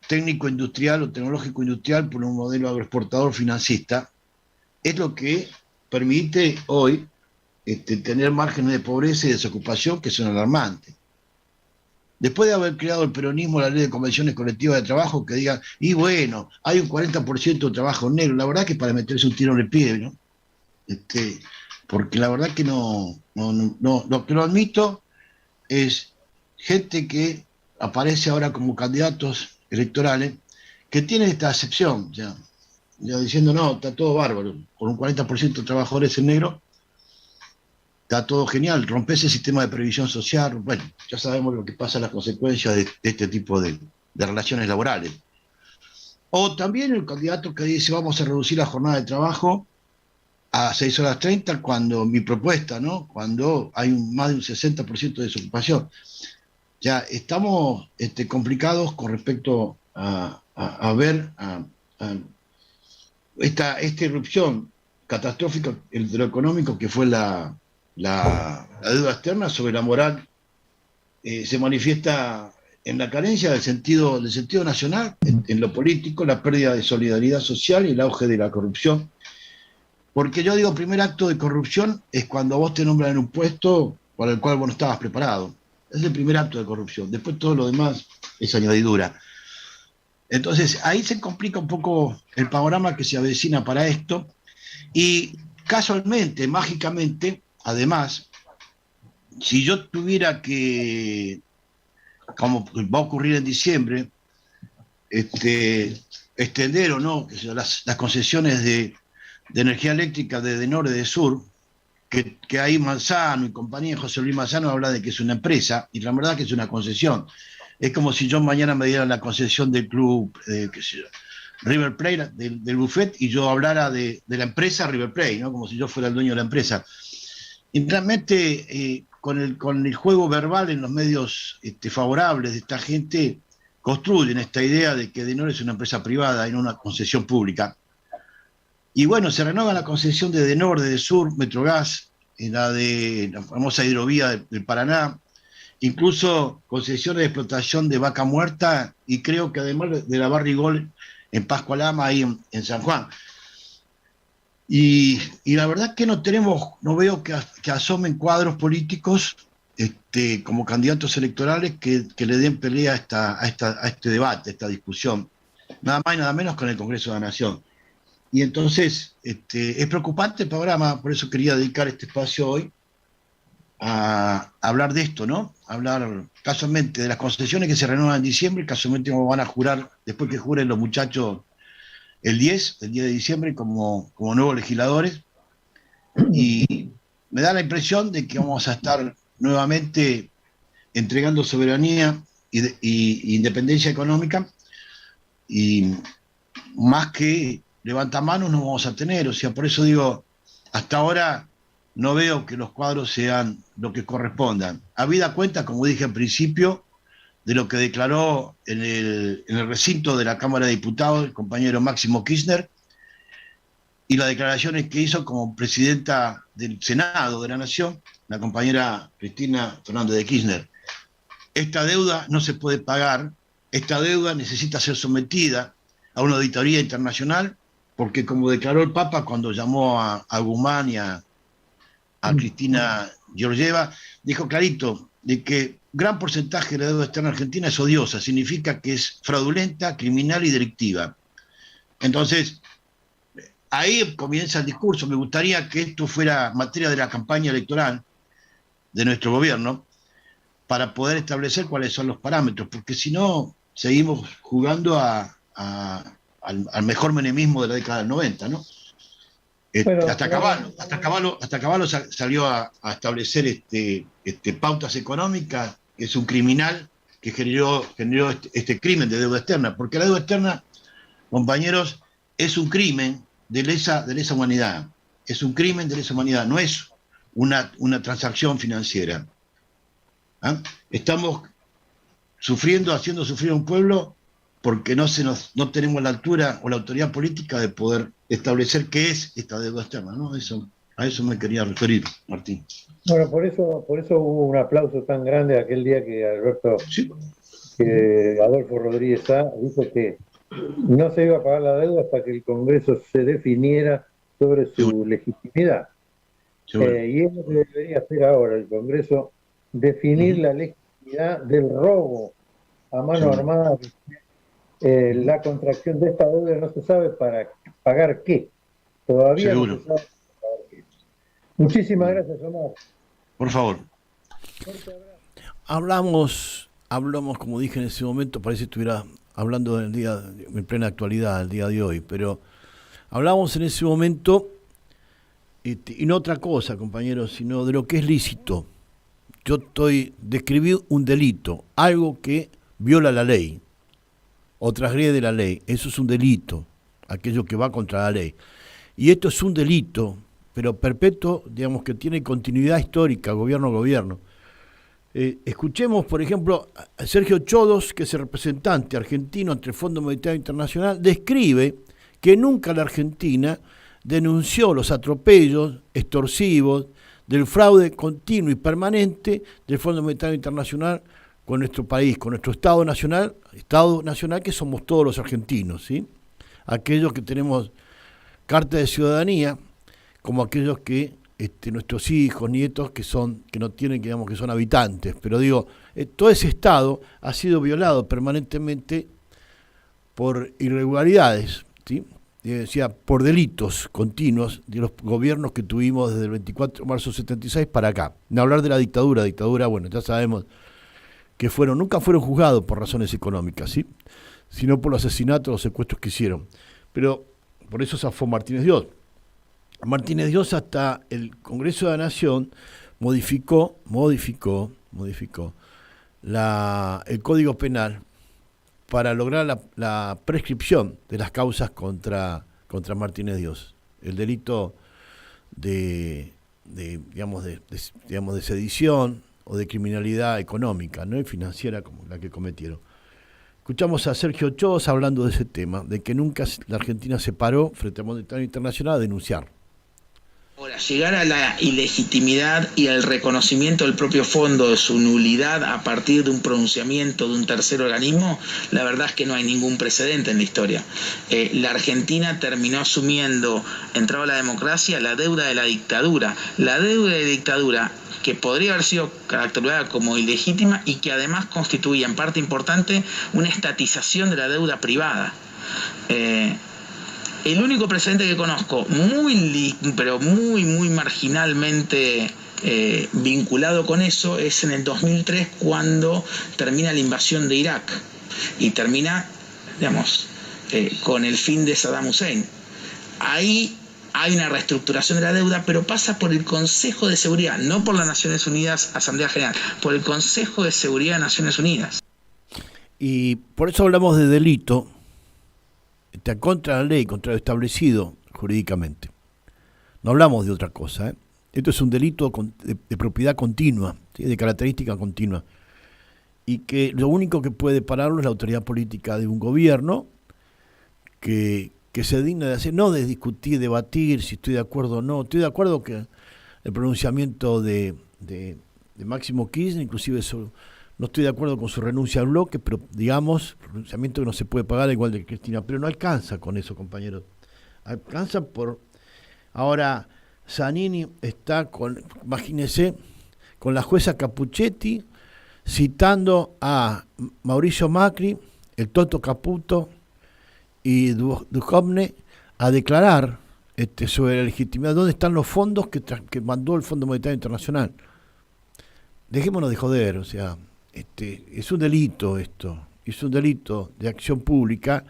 técnico-industrial o tecnológico-industrial por un modelo agroexportador financista es lo que permite hoy tener márgenes de pobreza y desocupación que son alarmantes. Después de haber creado el peronismo la ley de convenciones colectivas de trabajo que diga, y bueno, hay un 40% de trabajo negro, la verdad que para meterse un tiro en el pie, ¿no? Porque la verdad que no, lo que lo admito es gente que aparece ahora como candidatos electorales que tienen esta acepción, ya diciendo, no, está todo bárbaro, con un 40% de trabajadores en negro, está todo genial, rompes el sistema de previsión social, bueno, ya sabemos lo que pasa, las consecuencias de este tipo de relaciones laborales. O también el candidato que dice, vamos a reducir la jornada de trabajo a 6:30, cuando mi propuesta, ¿no? Cuando hay más de un 60% de desocupación. Ya estamos complicados con respecto a ver esta irrupción catastrófica de lo económico que fue la deuda externa sobre la moral. Se manifiesta en la carencia del sentido nacional, en lo político, la pérdida de solidaridad social y el auge de la corrupción. Porque yo digo, primer acto de corrupción es cuando vos te nombran en un puesto para el cual vos no estabas preparado. Es el primer acto de corrupción. Después todo lo demás es añadidura. Entonces, ahí se complica un poco el panorama que se avecina para esto. Y casualmente, mágicamente, además, si yo tuviera que, como va a ocurrir en diciembre, extender o no las concesiones de energía eléctrica de norte de sur, que ahí Manzano y compañía, José Luis Manzano habla de que es una empresa, y la verdad que es una concesión. Es como si yo mañana me dieran la concesión del club, qué sé yo, River Plate, del buffet, y yo hablara de la empresa River Plate, ¿no? Como si yo fuera el dueño de la empresa. Y realmente, con el juego verbal en los medios favorables de esta gente, construyen esta idea de que Edenor es una empresa privada y no una concesión pública. Y bueno, se renueva la concesión de Edenor, de Sur, Metrogas, en la famosa hidrovía del Paraná, incluso concesiones de explotación de Vaca Muerta, y creo que además de la Barrigol en Pascualama, ahí en San Juan. Y la verdad que no veo que asomen cuadros políticos como candidatos electorales que le den pelea a este debate, a esta discusión, nada más y nada menos con el Congreso de la Nación. Y entonces es preocupante el panorama, por eso quería dedicar este espacio hoy a hablar de esto, ¿no? Hablar casualmente de las concesiones que se renuevan en diciembre, casualmente como van a jurar, después que juren los muchachos el 10 de diciembre como nuevos legisladores, y me da la impresión de que vamos a estar nuevamente entregando soberanía y independencia económica, y más que levantamanos no vamos a tener. O sea, por eso digo, hasta ahora no veo que los cuadros sean lo que correspondan. Habida cuenta, como dije al principio, de lo que declaró en el recinto de la Cámara de Diputados el compañero Máximo Kirchner, y las declaraciones que hizo como presidenta del Senado de la Nación, la compañera Cristina Fernández de Kirchner. Esta deuda no se puede pagar, esta deuda necesita ser sometida a una auditoría internacional, porque como declaró el Papa cuando llamó a Guzmán y a Cristina Georgieva, dijo clarito de que gran porcentaje de la deuda externa argentina es odiosa, significa que es fraudulenta, criminal y delictiva. Entonces, ahí comienza el discurso. Me gustaría que esto fuera materia de la campaña electoral de nuestro gobierno para poder establecer cuáles son los parámetros, porque si no, seguimos jugando al mejor menemismo de la década del 90, ¿no? Hasta Cavallo salió a establecer pautas económicas, que es un criminal que generó este crimen de deuda externa, porque la deuda externa, compañeros, es un crimen de lesa humanidad, es un crimen de lesa humanidad, no es una transacción financiera. ¿Ah? Estamos haciendo sufrir a un pueblo porque no tenemos la altura o la autoridad política de poder establecer qué es esta deuda externa, ¿no? A eso me quería referir, Martín. Bueno, por eso hubo un aplauso tan grande aquel día que Adolfo Rodríguez Sá dijo que no se iba a pagar la deuda hasta que el Congreso se definiera sobre su legitimidad. Y es lo que debería hacer ahora el Congreso, definir la legitimidad del robo a mano armada. La contracción de esta deuda no se sabe para pagar qué. Todavía no se sabe para pagar qué. Muchísimas gracias, Omar. Por favor. Hablamos, como dije en ese momento, parece que estuviera hablando en plena actualidad, el día de hoy, pero hablamos en ese momento, y no otra cosa, compañeros, sino de lo que es lícito. Describí un delito, algo que viola la ley o transgrede la ley. Eso es un delito, aquello que va contra la ley. Y esto es un delito, pero perpetuo, digamos, que tiene continuidad histórica, gobierno a gobierno. Escuchemos, por ejemplo, a Sergio Chodos, que es el representante argentino ante el Fondo Monetario Internacional, describe que nunca la Argentina denunció los atropellos extorsivos del fraude continuo y permanente del Fondo Monetario Internacional con nuestro país, con nuestro Estado nacional que somos todos los argentinos, ¿sí? Aquellos que tenemos carta de ciudadanía, como aquellos que nuestros hijos, nietos, que no tienen, digamos, que son habitantes. Pero digo, todo ese Estado ha sido violado permanentemente por irregularidades, ¿sí? Decía, por delitos continuos de los gobiernos que tuvimos desde el 24 de marzo del 76 para acá. No hablar de la dictadura, bueno, ya sabemos que nunca fueron juzgados por razones económicas, ¿sí? Sino por los asesinatos, los secuestros que hicieron. Pero por eso zafó Martínez Dios. Martínez Dios, hasta el Congreso de la Nación modificó el Código Penal para lograr la prescripción de las causas contra Martínez Dios. El delito de sedición o de criminalidad económica, no y financiera como la que cometieron. Escuchamos a Sergio Ochoa hablando de ese tema, de que nunca la Argentina se paró frente al Monetario Internacional a denunciar. Ahora, llegar a la ilegitimidad y al reconocimiento del propio fondo de su nulidad a partir de un pronunciamiento de un tercer organismo, la verdad es que no hay ningún precedente en la historia. La Argentina terminó asumiendo, entrado a la democracia, la deuda de la dictadura. La deuda de la dictadura que podría haber sido caracterizada como ilegítima y que además constituía en parte importante una estatización de la deuda privada. El único precedente que conozco, pero muy marginalmente vinculado con eso, es en el 2003 cuando termina la invasión de Irak y termina, con el fin de Saddam Hussein. Ahí hay una reestructuración de la deuda, pero pasa por el Consejo de Seguridad, no por las Naciones Unidas, Asamblea General, por el Consejo de Seguridad de Naciones Unidas. Y por eso hablamos de delito. Está contra la ley, contra lo establecido jurídicamente. No hablamos de otra cosa, ¿eh? Esto es un delito de propiedad continua, ¿sí? De característica continua. Y que lo único que puede pararlo es la autoridad política de un gobierno que se digna de hacer, no de discutir, debatir si estoy de acuerdo o no. Estoy de acuerdo que el pronunciamiento de Máximo Kirchner, inclusive no estoy de acuerdo con su renuncia al bloque, pero digamos, pronunciamiento que no se puede pagar igual de Cristina, pero no alcanza con eso, compañeros. Alcanza por... Ahora, Zanini está imagínense, con la jueza Capuchetti, citando a Mauricio Macri, el Toto Caputo y Duhovne a declarar sobre la legitimidad, dónde están los fondos que mandó el Fondo Monetario Internacional. Dejémonos de joder, o sea... es un delito esto, es un delito de acción pública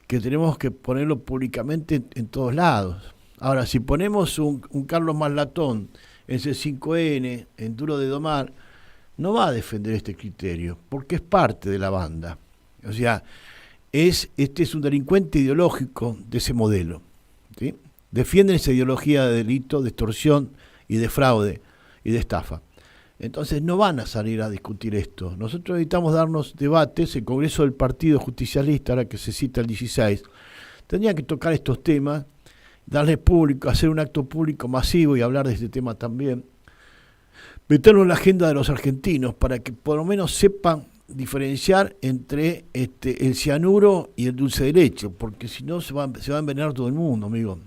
que tenemos que ponerlo públicamente en todos lados. Ahora, si ponemos un Carlos Marlatón en C5N, en Duro de Domar, no va a defender este criterio, porque es parte de la banda. O sea, este es un delincuente ideológico de ese modelo, ¿sí? Defienden esa ideología de delito, de extorsión y de fraude y de estafa. Entonces no van a salir a discutir esto. Nosotros necesitamos darnos debates. El Congreso del Partido Justicialista, ahora que se cita el 16, tendría que tocar estos temas, darle público, hacer un acto público masivo y hablar de este tema también. Meterlo en la agenda de los argentinos para que por lo menos sepan diferenciar entre el cianuro y el dulce de leche, porque si no se va a envenenar todo el mundo, amigo.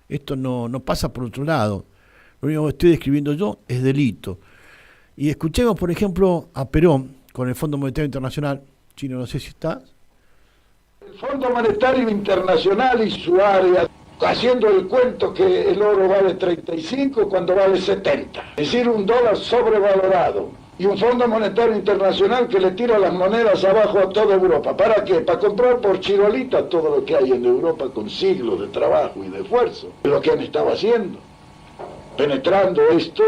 Esto no pasa por otro lado. Lo único que estoy describiendo yo es delito. Y escuchemos, por ejemplo, a Perón con el Fondo Monetario Internacional. Chino, no sé si está. El Fondo Monetario Internacional y su área, haciendo el cuento que el oro vale 35 cuando vale 70. Es decir, un dólar sobrevalorado. Y un Fondo Monetario Internacional que le tira las monedas abajo a toda Europa. ¿Para qué? Para comprar por chirolita todo lo que hay en Europa con siglos de trabajo y de esfuerzo. Es lo que han estado haciendo. Penetrando esto,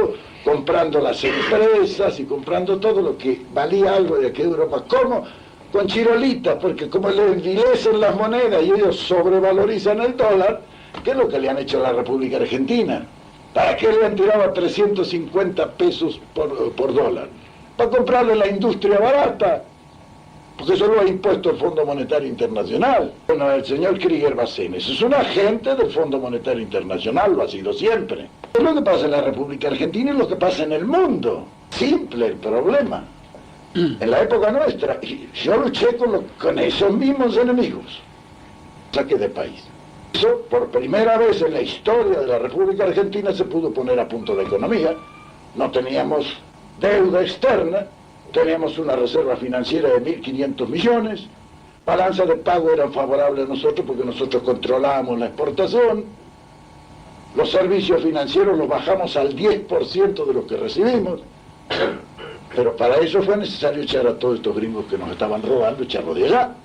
comprando las empresas y comprando todo lo que valía algo de aquí de Europa. ¿Cómo? Con chirolitas, porque como le envilecen las monedas y ellos sobrevalorizan el dólar, ¿qué es lo que le han hecho a la República Argentina? ¿Para qué le han tirado a 350 pesos por dólar? Para comprarle la industria barata, porque eso lo ha impuesto el Fondo Monetario Internacional. Bueno, el señor Krieger Bacenes es un agente del Fondo Monetario Internacional, lo ha sido siempre. Es lo que pasa en la República Argentina y lo que pasa en el mundo. Simple el problema. En la época nuestra, yo luché con esos mismos enemigos. Saqué de país. Por primera vez en la historia de la República Argentina se pudo poner a punto la economía. No teníamos deuda externa, teníamos una reserva financiera de 1.500 millones, balanza de pago eran favorables a nosotros porque nosotros controlábamos la exportación, los servicios financieros los bajamos al 10% de lo que recibimos, pero para eso fue necesario echar a todos estos gringos que nos estaban robando, echarlos de allá.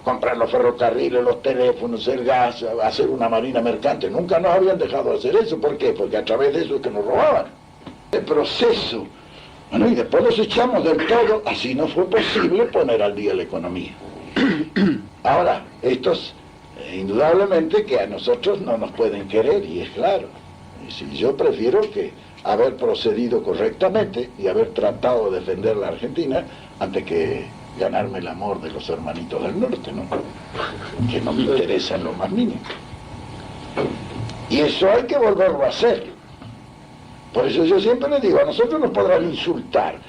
Comprar los ferrocarriles, los teléfonos, el gas, hacer una marina mercante. Nunca nos habían dejado hacer eso. ¿Por qué? Porque a través de eso es que nos robaban. El proceso. Bueno, y después los echamos del todo. Así no fue posible poner al día la economía. Ahora, estos, indudablemente que a nosotros no nos pueden querer, y es claro. Y si yo prefiero que haber procedido correctamente y haber tratado de defender la Argentina antes que ganarme el amor de los hermanitos del norte, ¿no? Que no me interesa en lo más mínimo. Y eso hay que volverlo a hacer. Por eso yo siempre les digo, a nosotros nos podrán insultar,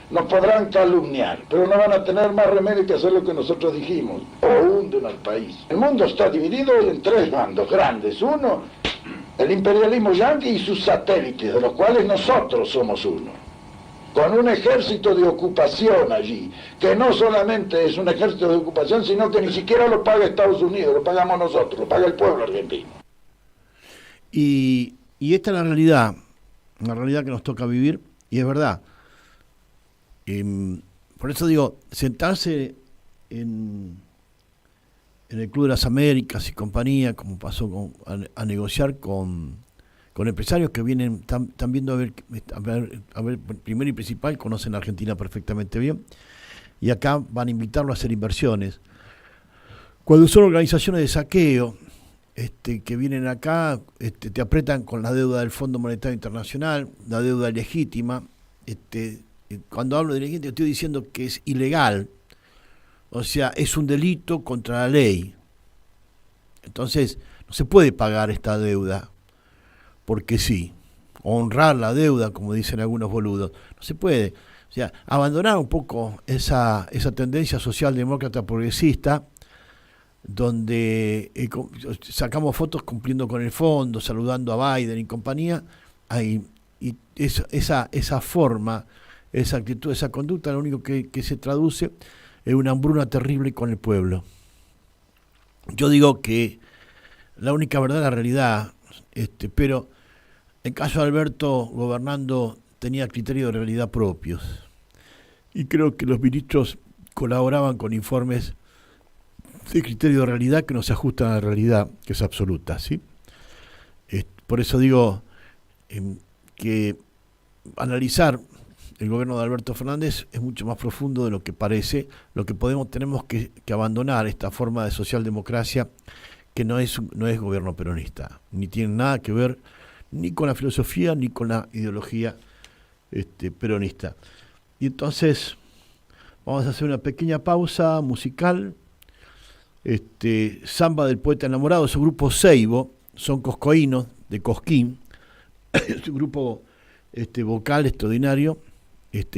nos podrán calumniar, pero no van a tener más remedio que hacer lo que nosotros dijimos, o hunden al país. El mundo está dividido en tres bandos grandes. Uno, el imperialismo yanqui y sus satélites, de los cuales nosotros somos uno. Con un ejército de ocupación allí, que no solamente es un ejército de ocupación, sino que ni siquiera lo paga Estados Unidos, lo pagamos nosotros, lo paga el pueblo argentino. Y esta es la realidad que nos toca vivir, y es verdad. Por eso digo, sentarse en el Club de las Américas y compañía, como pasó a negociar con empresarios que vienen, están viendo a ver, primero y principal, conocen a Argentina perfectamente bien, y acá van a invitarlo a hacer inversiones. Cuando son organizaciones de saqueo, que vienen acá, te apretan con la deuda del Fondo Monetario Internacional, la deuda legítima. Cuando hablo de legítima, estoy diciendo que es ilegal, o sea, es un delito contra la ley. Entonces, no se puede pagar esta deuda, porque sí, honrar la deuda, como dicen algunos boludos, no se puede. O sea, abandonar un poco esa tendencia socialdemócrata progresista, donde sacamos fotos cumpliendo con el fondo, saludando a Biden y compañía, y esa forma, esa actitud, esa conducta, lo único que se traduce es una hambruna terrible con el pueblo. Yo digo que la única verdad es la realidad, pero en caso de Alberto gobernando tenía criterios de realidad propios, y creo que los ministros colaboraban con informes de criterio de realidad que no se ajustan a la realidad, que es absoluta, ¿sí? Por eso digo que analizar el gobierno de Alberto Fernández es mucho más profundo de lo que parece. Lo que tenemos que abandonar esta forma de socialdemocracia que no es gobierno peronista, ni tiene nada que ver ni con la filosofía ni con la ideología peronista. Y entonces vamos a hacer una pequeña pausa musical. Samba del Poeta Enamorado, su grupo Seibo, son coscoínos de Cosquín, es un grupo vocal extraordinario,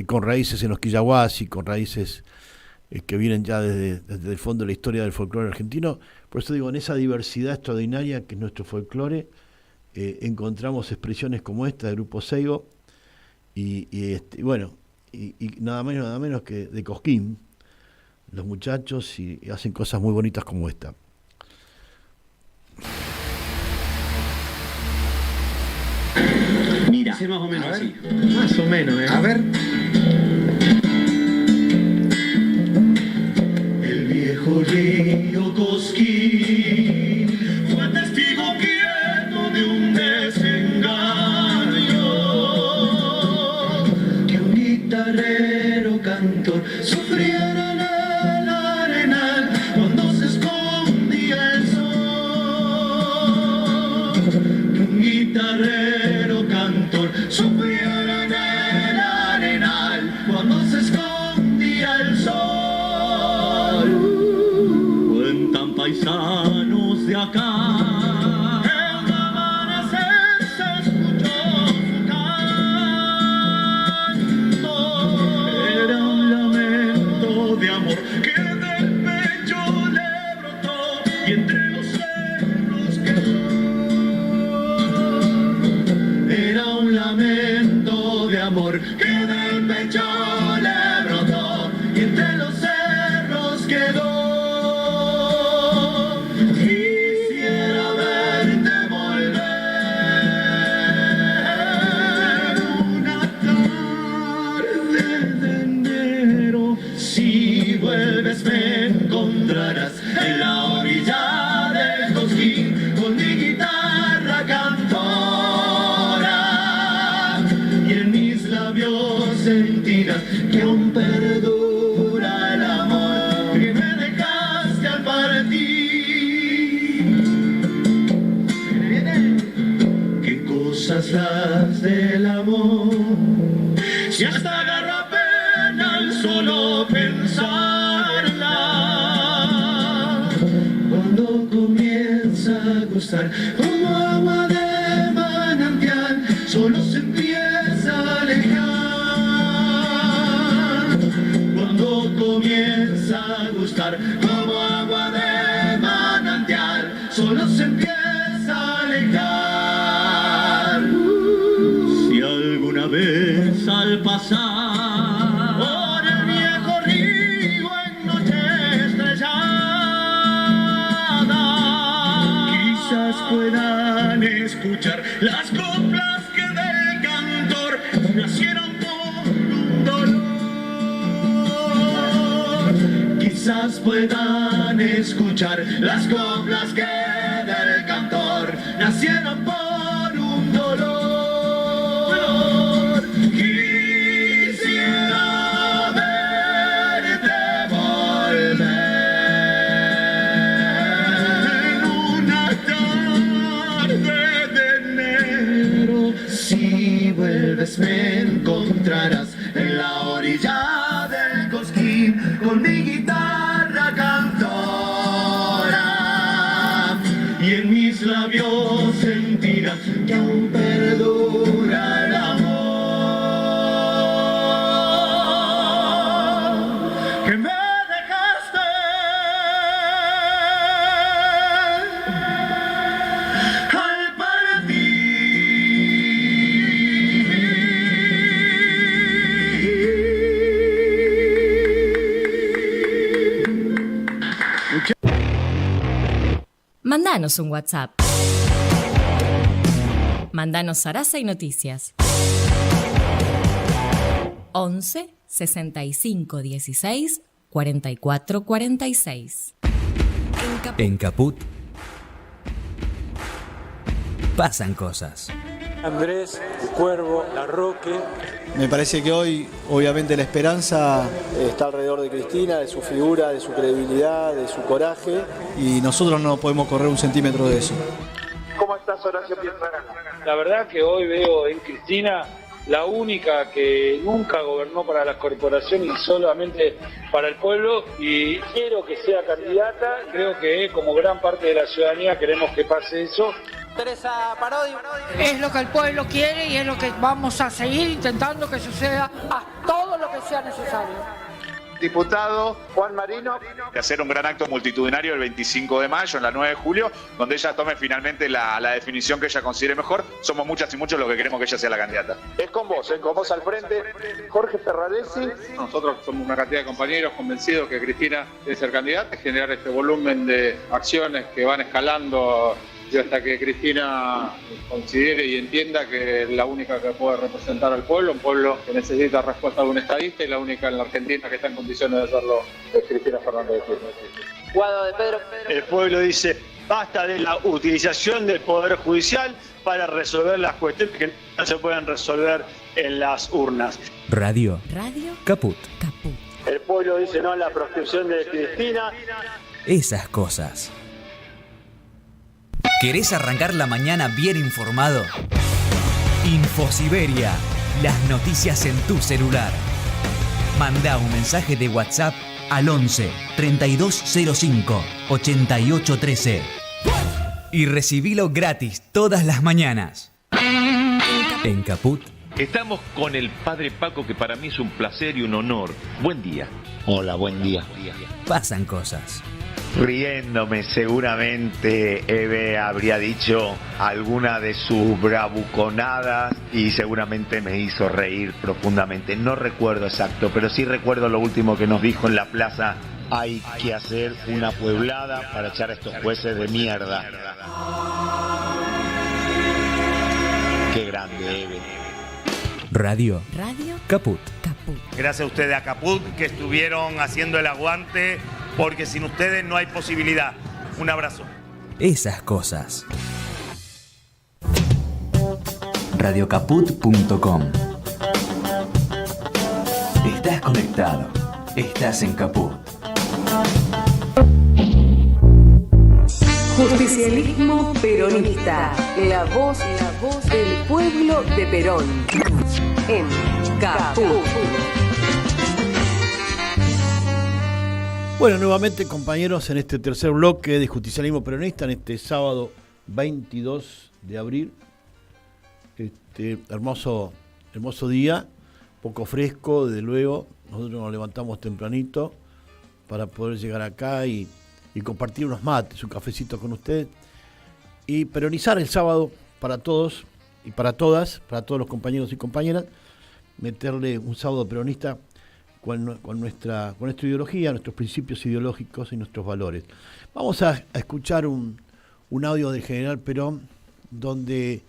con raíces en los quillahuasi, con raíces que vienen ya desde el fondo de la historia del folclore argentino. Por eso digo, en esa diversidad extraordinaria que es nuestro folclore, encontramos expresiones como esta del grupo Seibo, y nada menos que de Cosquín, los muchachos, y hacen cosas muy bonitas como esta. Mira, más o menos así. Más o menos, A ver. El viejo río Cosquín fue testigo quieto de un desengaño, que un guitarrero cantor sufriera guitarrero cantor supiera en el arenal cuando se escondía el sol. Cuentan paisanos de acá que un amanecer se escuchó su canto. Era un lamento de amor que del pecho le brotó, y entre los amor que del pecho le brotó y entre los cerros quedó. Quisiera verte volver una tarde de enero. Si vuelves me encontrarás en la orilla del Cosquín con mi guitarra cantora y en mis labios sentirás que aún perdura el amor que me dejaste al partir. Qué cosas las del amor, si hasta agarra pena al solo pensarla. Cuando comienza a gustar como agua de manantial, solo se empieza a alejar. Cuando comienza a gustar como agua de manantial, solo se empieza a alejar. Si alguna vez al pasar por el viejo río en noche estrellada, quizás puedan escuchar las coplas que del cantor nacieron por un dolor. Quizás puedan escuchar las coplas que del cantor nacieron por un dolor. Quisiera verte volver en una tarde de enero. Si vuelves me encontrarás en la orilla del Cosquín con mi guitarra cantora y en mis labios sentirás que aún perdura el amor que me dejaste al partir. Mandanos un WhatsApp. Mandanos Sarasa y Noticias. 11 65 16 44 46. En Caput pasan cosas. Andrés, el Cuervo, Larroque. Me parece que hoy, obviamente, la esperanza está alrededor de Cristina, de su figura, de su credibilidad, de su coraje, y nosotros no podemos correr un centímetro de eso. ¿Cómo estás, Horacio Pietrarana? La verdad que hoy veo en Cristina la única que nunca gobernó para las corporaciones y solamente para el pueblo, y quiero que sea candidata. Creo que como gran parte de la ciudadanía queremos que pase eso. Teresa Parodi. Es lo que el pueblo quiere y es lo que vamos a seguir intentando que suceda a todo lo que sea necesario. Diputado Juan Marino. De hacer un gran acto multitudinario el 25 de mayo, en la 9 de julio, donde ella tome finalmente la definición que ella considere mejor. Somos muchas y muchos los que queremos que ella sea la candidata. Es con vos al frente. Jorge Ferraresi. Nosotros somos una cantidad de compañeros convencidos que Cristina debe ser candidata, generar este volumen de acciones que van escalando hasta que Cristina considere y entienda que es la única que puede representar al pueblo, un pueblo que necesita respuesta de un estadista, y la única en la Argentina que está en condiciones de hacerlo es Cristina Fernández de Kirchner. Guado de Pedro. El pueblo dice, basta de la utilización del Poder Judicial para resolver las cuestiones que no se pueden resolver en las urnas. Radio Caput. El pueblo dice no a la proscripción de Cristina. Esas cosas. ¿Querés arrancar la mañana bien informado? Infosiberia, las noticias en tu celular. Manda un mensaje de WhatsApp al 11 3205 8813 y recibilo gratis todas las mañanas. En Caput. Estamos con el padre Paco, que para mí es un placer y un honor. Buen día. Hola, buen día. Pasan cosas. riéndome, seguramente Eve habría dicho alguna de sus bravuconadas y seguramente me hizo reír profundamente. No recuerdo exacto, pero sí recuerdo lo último que nos dijo en la plaza: hay que hacer una pueblada para echar a estos jueces de mierda. Qué grande, Eve. Radio Caput. Gracias a ustedes, a Caput, que estuvieron haciendo el aguante, porque sin ustedes no hay posibilidad. Un abrazo. Esas cosas. Radiocaput.com. Estás conectado. Estás en Caput. Justicialismo peronista. La voz del pueblo de Perón. En Caput. Bueno, nuevamente, compañeros, en este tercer bloque de Justicialismo Peronista, en este sábado 22 de abril, hermoso día, poco fresco, desde luego. Nosotros nos levantamos tempranito para poder llegar acá y compartir unos mates, un cafecito con ustedes, y peronizar el sábado para todos y para todas, para todos los compañeros y compañeras, meterle un sábado peronista con nuestra ideología, nuestros principios ideológicos y nuestros valores. Vamos a escuchar un audio del general Perón donde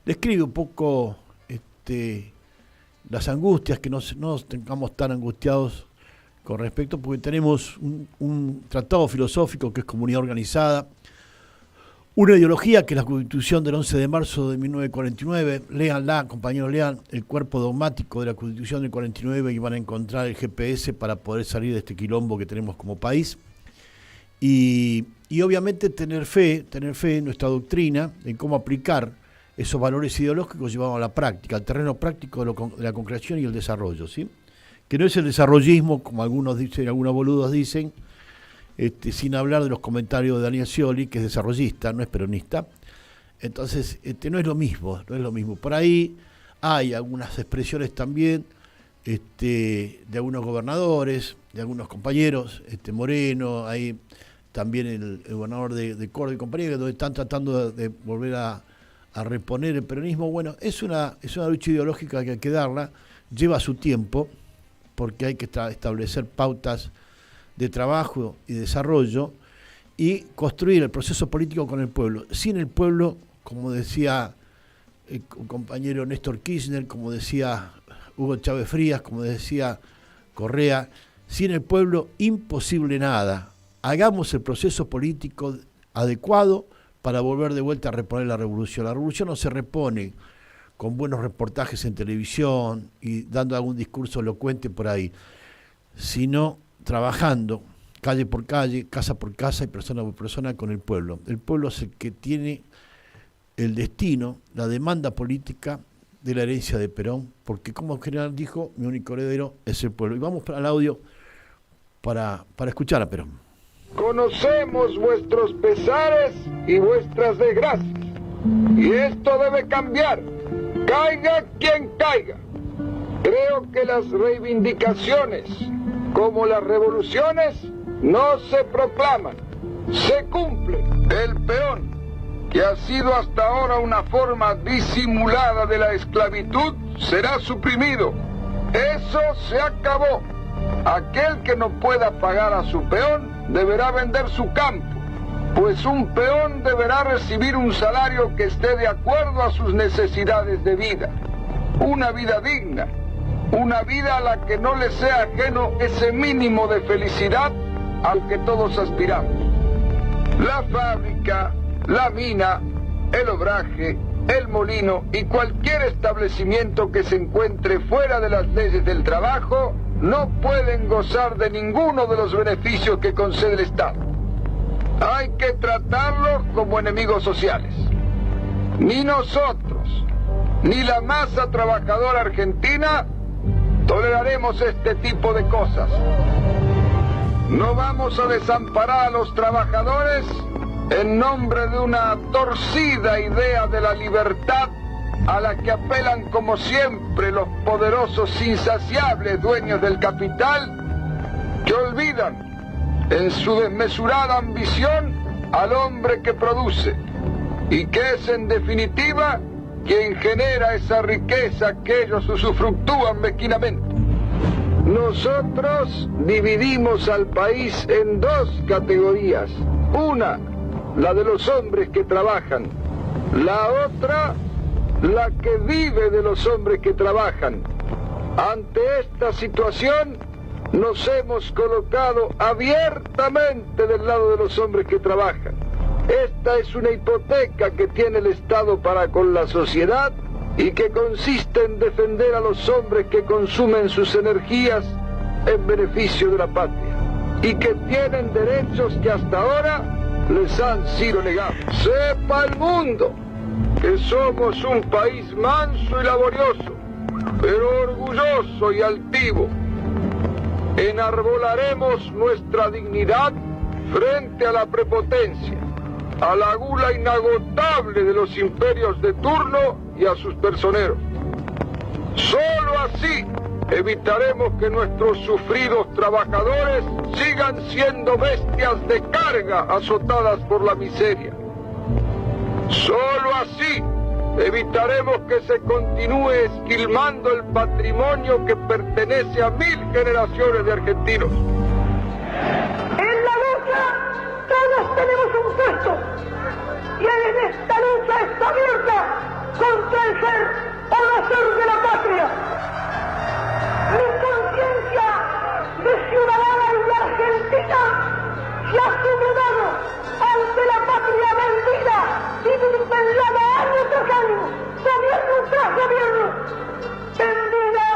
describe un poco las angustias, que no nos tengamos tan angustiados con respecto, porque tenemos un tratado filosófico que es comunidad organizada, una ideología que es la Constitución del 11 de marzo de 1949, léanla, compañeros, lean el cuerpo dogmático de la Constitución del 49 y van a encontrar el GPS para poder salir de este quilombo que tenemos como país. Y obviamente tener fe en nuestra doctrina, en cómo aplicar esos valores ideológicos llevados a la práctica, al terreno práctico de la concreción y el desarrollo, ¿sí? Que no es el desarrollismo, como algunos dicen, algunos boludos dicen, sin hablar de los comentarios de Daniel Scioli, que es desarrollista, no es peronista. Entonces, no es lo mismo. Por ahí hay algunas expresiones también de algunos gobernadores, de algunos compañeros, Moreno, hay también el gobernador de Córdoba y compañía, donde están tratando de volver a reponer el peronismo. Bueno, es una lucha ideológica que hay que darla, lleva su tiempo, porque hay que establecer pautas de trabajo y desarrollo y construir el proceso político con el pueblo. Sin el pueblo, como decía el compañero Néstor Kirchner, como decía Hugo Chávez Frías, como decía Correa, sin el pueblo imposible nada. Hagamos el proceso político adecuado para volver de vuelta a reponer la revolución. La revolución no se repone con buenos reportajes en televisión y dando algún discurso elocuente por ahí, sino trabajando calle por calle, casa por casa y persona por persona con el pueblo. El pueblo es el que tiene el destino, la demanda política de la herencia de Perón, porque como el general dijo, mi único heredero es el pueblo. Y vamos al audio para escuchar a Perón. Conocemos vuestros pesares y vuestras desgracias, y esto debe cambiar, caiga quien caiga. Creo que las reivindicaciones, como las revoluciones, no se proclaman, se cumplen. El peón, que ha sido hasta ahora una forma disimulada de la esclavitud, será suprimido. Eso se acabó. Aquel que no pueda pagar a su peón deberá vender su campo, pues un peón deberá recibir un salario que esté de acuerdo a sus necesidades de vida. Una vida digna, una vida a la que no le sea ajeno ese mínimo de felicidad al que todos aspiramos. La fábrica, la mina, el obraje, el molino y cualquier establecimiento que se encuentre fuera de las leyes del trabajo no pueden gozar de ninguno de los beneficios que concede el Estado. Hay que tratarlos como enemigos sociales. Ni nosotros, ni la masa trabajadora argentina toleraremos este tipo de cosas. No vamos a desamparar a los trabajadores en nombre de una torcida idea de la libertad a la que apelan como siempre los poderosos insaciables dueños del capital, que olvidan en su desmesurada ambición al hombre que produce y que es en definitiva quien genera esa riqueza que ellos usufructúan mezquinamente. Nosotros dividimos al país en dos categorías. Una, la de los hombres que trabajan. La otra, la que vive de los hombres que trabajan. Ante esta situación, nos hemos colocado abiertamente del lado de los hombres que trabajan. Esta es una hipoteca que tiene el Estado para con la sociedad y que consiste en defender a los hombres que consumen sus energías en beneficio de la patria y que tienen derechos que hasta ahora les han sido negados. Sepa el mundo que somos un país manso y laborioso, pero orgulloso y altivo. Enarbolaremos nuestra dignidad frente a la prepotencia, a la gula inagotable de los imperios de turno y a sus personeros. Solo así evitaremos que nuestros sufridos trabajadores sigan siendo bestias de carga azotadas por la miseria. Solo así evitaremos que se continúe esquilmando el patrimonio que pertenece a 1000 generaciones de argentinos. En la lucha todos tenemos un puesto y en esta lucha está abierta contra el ser o no ser de la patria. Mi conciencia de ciudadana en la Argentina se ha sublevado ante la patria vendida y vilipendiada año tras año, gobierno tras gobierno, vendida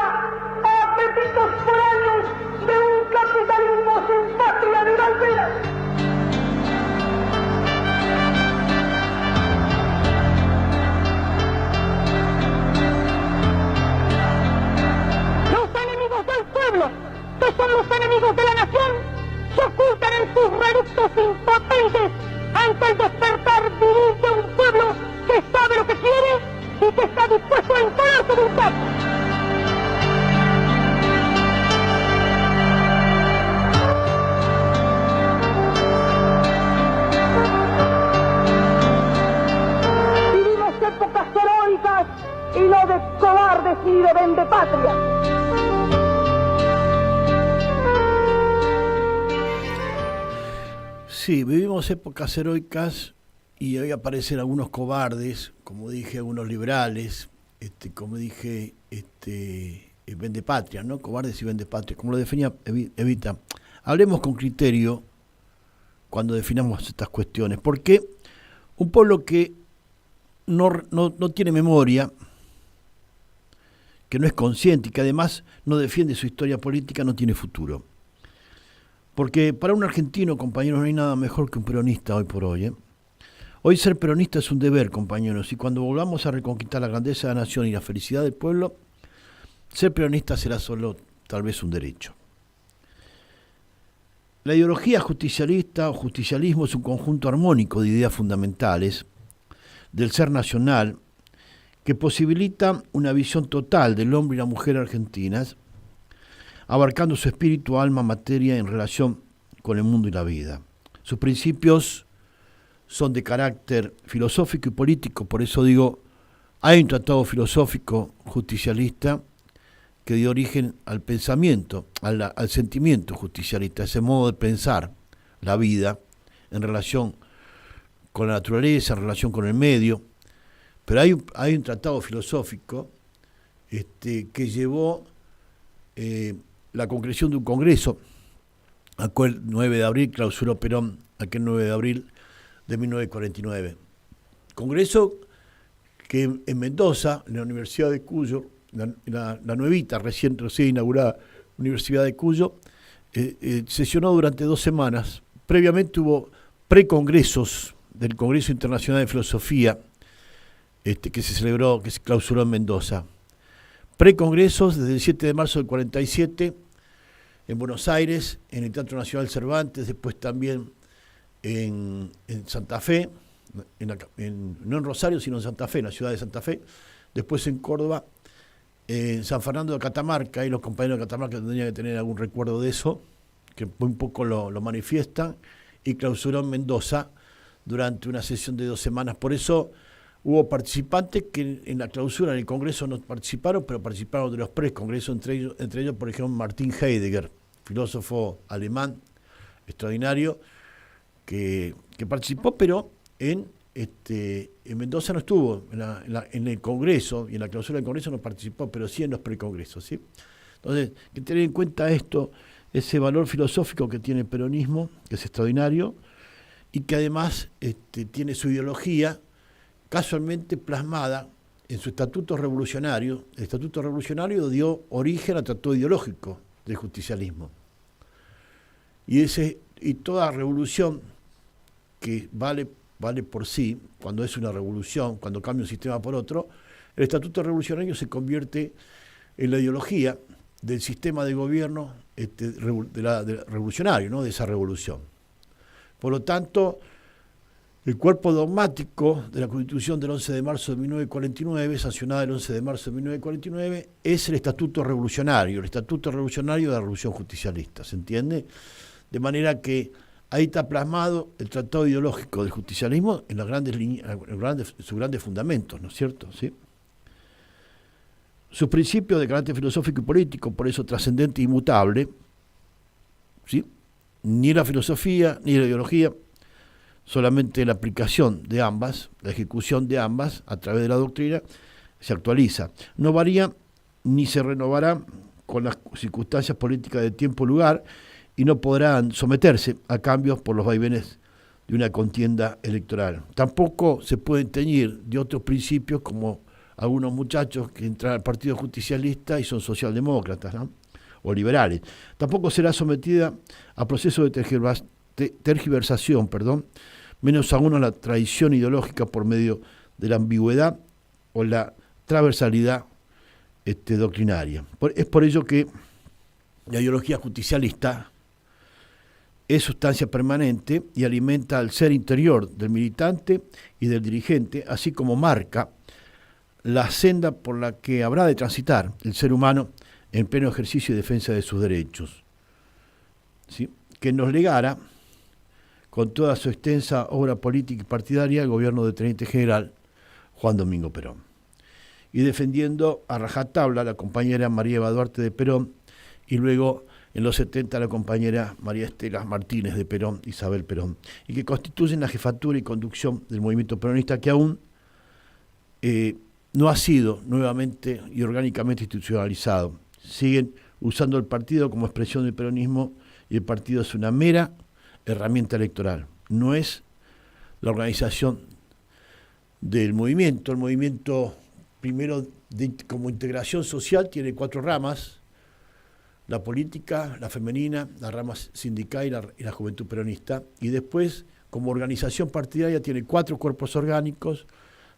a apetitos foráneos de un capitalismo sin patria de bandera. Los enemigos del pueblo, que son los enemigos de la nación, se ocultan en sus reductos impotentes ante el despertar viril de un pueblo que sabe lo que quiere y que está dispuesto a imponer su voluntad. Vivimos épocas heroicas y no de cobardes ni de vendepatria. Sí, vivimos épocas heroicas y hoy aparecen algunos cobardes, como dije, algunos liberales, como dije, vendepatria, ¿no? Cobardes y vendepatria, como lo definía Evita. Hablemos con criterio cuando definamos estas cuestiones, porque un pueblo que no tiene memoria, que no es consciente y que además no defiende su historia política, no tiene futuro. Porque para un argentino, compañeros, no hay nada mejor que un peronista hoy por hoy. Hoy ser peronista es un deber, compañeros, y cuando volvamos a reconquistar la grandeza de la nación y la felicidad del pueblo, ser peronista será solo tal vez un derecho. La ideología justicialista o justicialismo es un conjunto armónico de ideas fundamentales del ser nacional que posibilita una visión total del hombre y la mujer argentinas, abarcando su espíritu, alma, materia en relación con el mundo y la vida. Sus principios son de carácter filosófico y político, por eso digo, hay un tratado filosófico justicialista que dio origen al pensamiento, al sentimiento justicialista, ese modo de pensar la vida en relación con la naturaleza, en relación con el medio, pero hay un tratado filosófico que llevó la concreción de un congreso, aquel 9 de abril clausuró Perón, aquel 9 de abril de 1949. Congreso que en Mendoza, en la Universidad de Cuyo, la nuevita, recién inaugurada Universidad de Cuyo, sesionó durante 2 semanas. Previamente hubo precongresos del Congreso Internacional de Filosofía, que se clausuró en Mendoza. Precongresos desde el 7 de marzo del 47 en Buenos Aires, en el Teatro Nacional Cervantes, después también en Santa Fe, no en Rosario, sino en Santa Fe, en la ciudad de Santa Fe, después en Córdoba, en San Fernando de Catamarca, y los compañeros de Catamarca tendrían que tener algún recuerdo de eso, que un poco lo manifiestan, y clausuró en Mendoza durante una sesión de 2 semanas. Por eso hubo participantes que en la clausura en el Congreso no participaron, pero participaron de los pre-congresos, entre ellos, por ejemplo, Martin Heidegger, filósofo alemán extraordinario, que participó, pero en Mendoza no estuvo, en el Congreso, y en la clausura del Congreso no participó, pero sí en los precongresos, ¿sí? Entonces, hay que tener en cuenta esto, ese valor filosófico que tiene el peronismo, que es extraordinario, y que además tiene su ideología casualmente plasmada en su estatuto revolucionario. El estatuto revolucionario dio origen al tratado ideológico del justicialismo. Y toda revolución que vale por sí, cuando es una revolución, cuando cambia un sistema por otro, el estatuto revolucionario se convierte en la ideología del sistema de gobierno revolucionario, ¿no? De esa revolución. Por lo tanto, el cuerpo dogmático de la Constitución del 11 de marzo de 1949, sancionada el 11 de marzo de 1949, es el estatuto revolucionario de la revolución justicialista, ¿se entiende? De manera que ahí está plasmado el tratado ideológico del justicialismo en las grandes líneas, sus grandes fundamentos, ¿no es cierto? ¿Sí? Sus principios de carácter filosófico y político, por eso trascendente e inmutable, ¿sí? Ni la filosofía ni la ideología, solamente la aplicación de ambas, la ejecución de ambas a través de la doctrina, se actualiza. No varía ni se renovará con las circunstancias políticas de tiempo y lugar, y no podrán someterse a cambios por los vaivenes de una contienda electoral. Tampoco se pueden teñir de otros principios como algunos muchachos que entran al Partido Justicialista y son socialdemócratas, ¿no? O liberales. Tampoco será sometida a procesos de tergiversación, menos aún a la tradición ideológica por medio de la ambigüedad o la transversalidad doctrinaria. Es por ello que la ideología justicialista es sustancia permanente y alimenta al ser interior del militante y del dirigente, así como marca la senda por la que habrá de transitar el ser humano en pleno ejercicio y defensa de sus derechos, ¿sí? Que nos legara, con toda su extensa obra política y partidaria, el gobierno del teniente general Juan Domingo Perón. Y defendiendo a rajatabla la compañera María Eva Duarte de Perón, y luego en los 70 la compañera María Estela Martínez de Perón, Isabel Perón, y que constituyen la jefatura y conducción del movimiento peronista, que aún no ha sido nuevamente y orgánicamente institucionalizado. Siguen usando el partido como expresión del peronismo, y el partido es una mera herramienta electoral, no es la organización del movimiento. El movimiento, primero, como integración social, tiene 4 ramas: la política, la femenina, la rama sindical y la juventud peronista, y después, como organización partidaria, tiene 4 cuerpos orgánicos: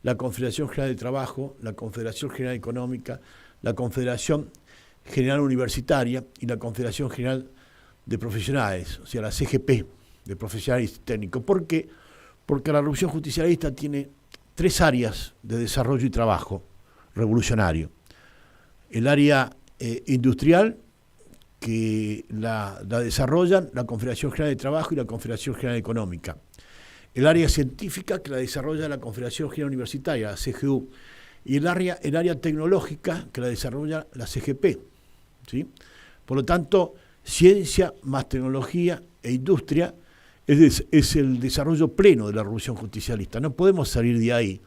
la Confederación General de Trabajo, la Confederación General Económica, la Confederación General Universitaria y la Confederación General de Profesionales, o sea, la CGP, de Profesionales Técnicos. ¿Por qué? Porque la revolución justicialista tiene 3 áreas de desarrollo y trabajo revolucionario. El área industrial, que la desarrollan la Confederación General de Trabajo y la Confederación General Económica. El área científica, que la desarrolla la Confederación General Universitaria, la CGU. Y el área tecnológica, que la desarrolla la CGP, ¿sí? Por lo tanto, ciencia más tecnología e industria es el desarrollo pleno de la revolución justicialista. No podemos salir de ahí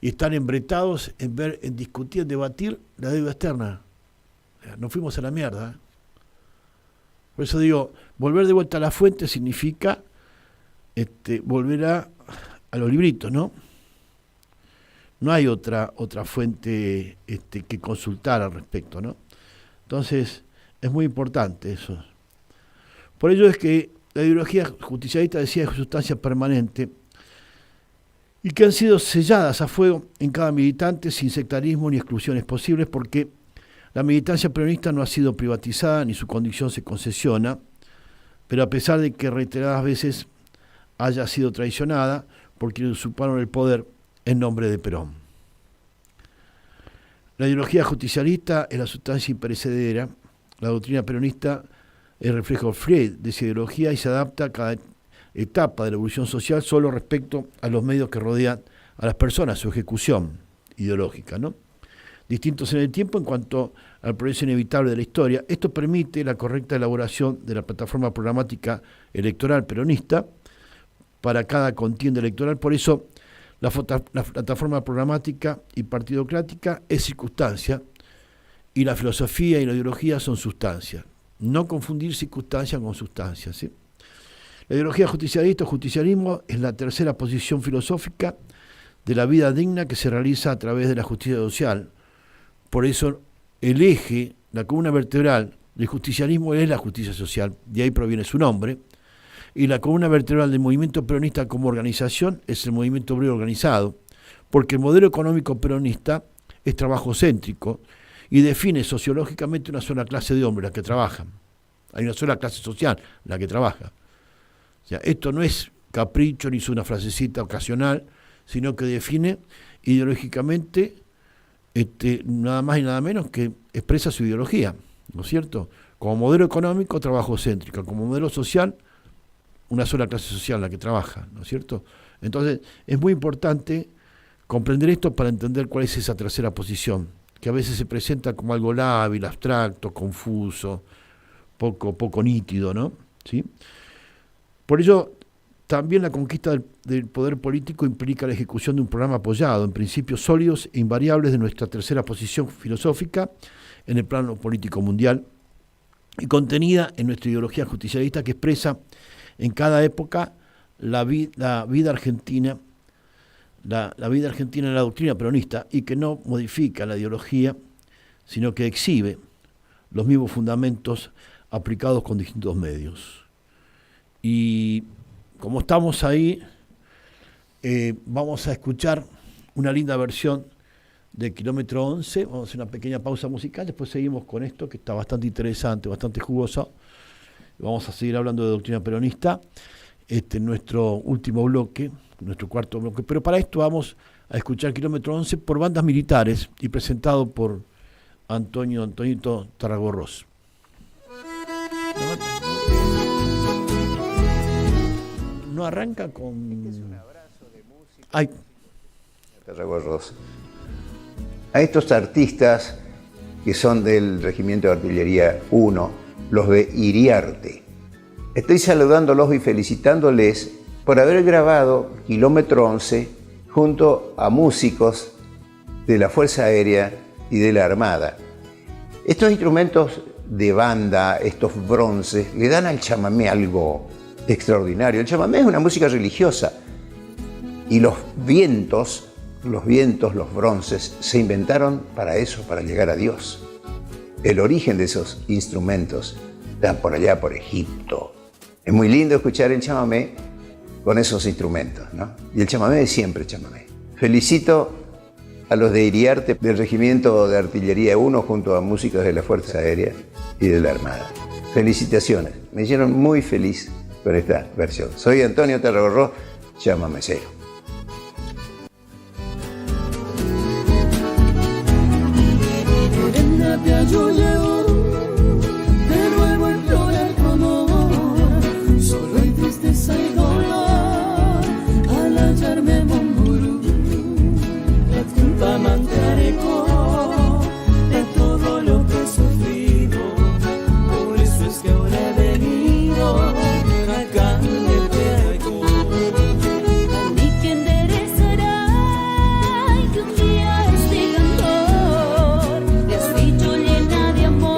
y estar embretados en discutir, en debatir la deuda externa. Nos fuimos a la mierda. Por eso digo, volver de vuelta a la fuente significa volver a los libritos, ¿no? No hay otra fuente que consultar al respecto, ¿no? Entonces, es muy importante eso. Por ello es que la ideología justicialista decía es sustancia permanente y que han sido selladas a fuego en cada militante sin sectarismo ni exclusiones posibles, porque la militancia peronista no ha sido privatizada ni su condición se concesiona, pero a pesar de que reiteradas veces haya sido traicionada por quienes usurparon el poder en nombre de Perón. La ideología justicialista es la sustancia imperecedera. La doctrina peronista el reflejo Freud de esa ideología y se adapta a cada etapa de la evolución social solo respecto a los medios que rodean a las personas, su ejecución ideológica, ¿no? Distintos en el tiempo en cuanto al progreso inevitable de la historia. Esto permite la correcta elaboración de la plataforma programática electoral peronista para cada contienda electoral. Por eso la plataforma programática y partidocrática es circunstancia y la filosofía y la ideología son sustancia. No confundir circunstancia con sustancia, ¿sí? La ideología justicialista o justicialismo es la tercera posición filosófica de la vida digna que se realiza a través de la justicia social. Por eso el eje, la columna vertebral del justicialismo es la justicia social, de ahí proviene su nombre, y la columna vertebral del movimiento peronista como organización es el movimiento obrero organizado, porque el modelo económico peronista es trabajocéntrico y define sociológicamente una sola clase de hombres, la que trabajan. Hay una sola clase social, la que trabaja. O sea, esto no es capricho ni es una frasecita ocasional, sino que define ideológicamente nada más y nada menos que expresa su ideología, ¿no es cierto? Como modelo económico, trabajocéntrico, como modelo social, una sola clase social la que trabaja, ¿no es cierto? Entonces, es muy importante comprender esto para entender cuál es esa tercera posición, que a veces se presenta como algo lábil, abstracto, confuso, poco nítido, ¿no? ¿Sí? Por ello, también la conquista del poder político implica la ejecución de un programa apoyado en principios sólidos e invariables de nuestra tercera posición filosófica en el plano político mundial y contenida en nuestra ideología justicialista que expresa en cada época la vida argentina, la vida argentina en la doctrina peronista y que no modifica la ideología, sino que exhibe los mismos fundamentos aplicados con distintos medios. Y como estamos ahí, vamos a escuchar una linda versión de Kilómetro 11. Vamos a hacer una pequeña pausa musical, después seguimos con esto que está bastante interesante, bastante jugoso. Vamos a seguir hablando de doctrina peronista en nuestro último bloque, nuestro cuarto bloque. Pero para esto vamos a escuchar Kilómetro 11 por bandas militares y presentado por Antonito Tarragorros. No arranca con... Ay. Tarragorros. A estos artistas que son del Regimiento de Artillería 1, los de Iriarte, estoy saludándolos y felicitándoles por haber grabado Kilómetro 11 junto a músicos de la Fuerza Aérea y de la Armada. Estos instrumentos de banda, estos bronces, le dan al chamamé algo extraordinario. El chamamé es una música religiosa y los vientos, los bronces, se inventaron para eso, para llegar a Dios. El origen de esos instrumentos está por allá, por Egipto. Es muy lindo escuchar el chamamé con esos instrumentos, ¿no? Y el chamamé es siempre chamamé. Felicito a los de Iriarte del Regimiento de Artillería 1 junto a músicos de la Fuerza Aérea y de la Armada. Felicitaciones, me hicieron muy feliz con esta versión. Soy Antonio Tarragorros, chamamecero. Yo llevo de nuevo el flor al color, solo hay tristeza y dolor al hallarme en Monburú. La culpa mancareco de todo lo que he sufrido, por eso es que ahora he venido acá de Perco. A mí que enderezará y que un día este cantor de así llena de amor.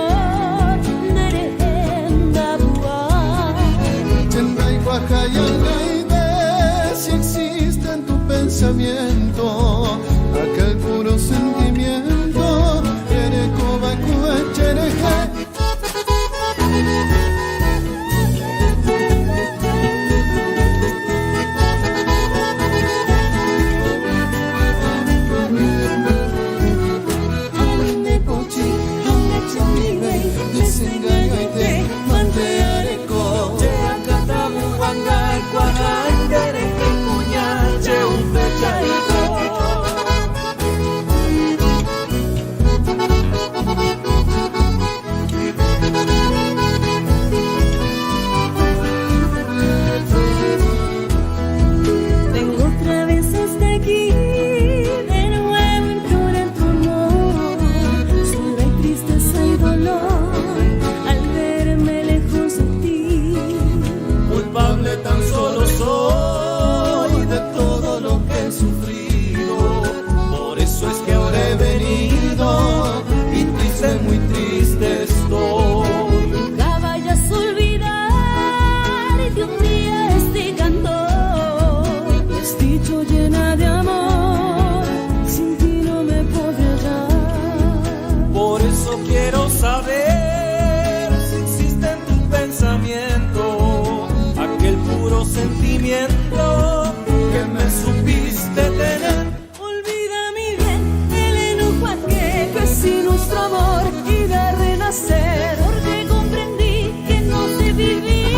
Por eso quiero saber si existe en tu pensamiento aquel puro sentimiento que me supiste tener. Olvida mi bien el enojo aquel que sin nuestro amor irá a renacer. Porque comprendí que no sé vivir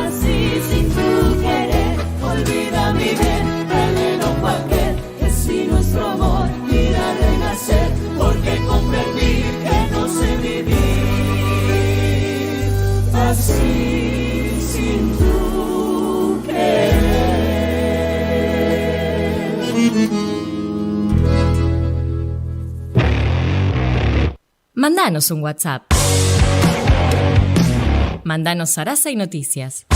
así sin tu querer. Olvida mi bien el enojo aquel que sin nuestro amor irá a renacer. Porque comprendí que no sé vivir así sin tu querer. Mandanos un WhatsApp. Mandanos zaraza y noticias.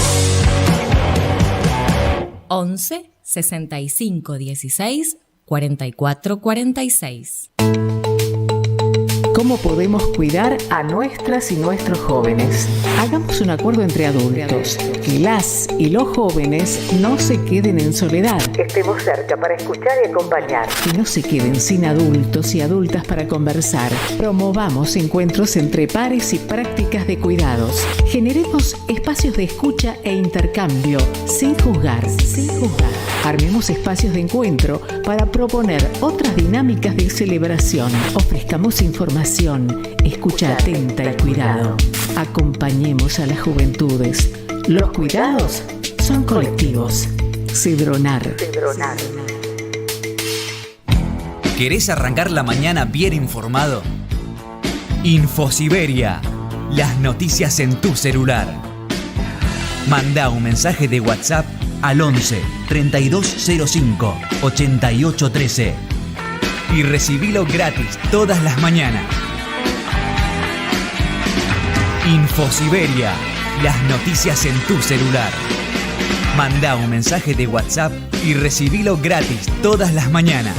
11 65 16 44 46. ¿Cómo podemos cuidar a nuestras y nuestros jóvenes? Hagamos un acuerdo entre adultos, que las y los jóvenes no se queden en soledad. Estemos cerca para escuchar y acompañar. Que no se queden sin adultos y adultas para conversar. Promovamos encuentros entre pares y prácticas de cuidados. Generemos espacios de escucha e intercambio, sin juzgar. Armemos espacios de encuentro para proponer otras dinámicas de celebración. Ofrezcamos información, escucha atenta y cuidado. Acompañemos a las juventudes. Los cuidados son colectivos. Cedronar. ¿Querés arrancar la mañana bien informado? Infosiberia. Las noticias en tu celular. Manda un mensaje de WhatsApp al 11 3205 8813 y recibilo gratis todas las mañanas. Infosiberia, las noticias en tu celular. Manda un mensaje de WhatsApp y recibilo gratis todas las mañanas.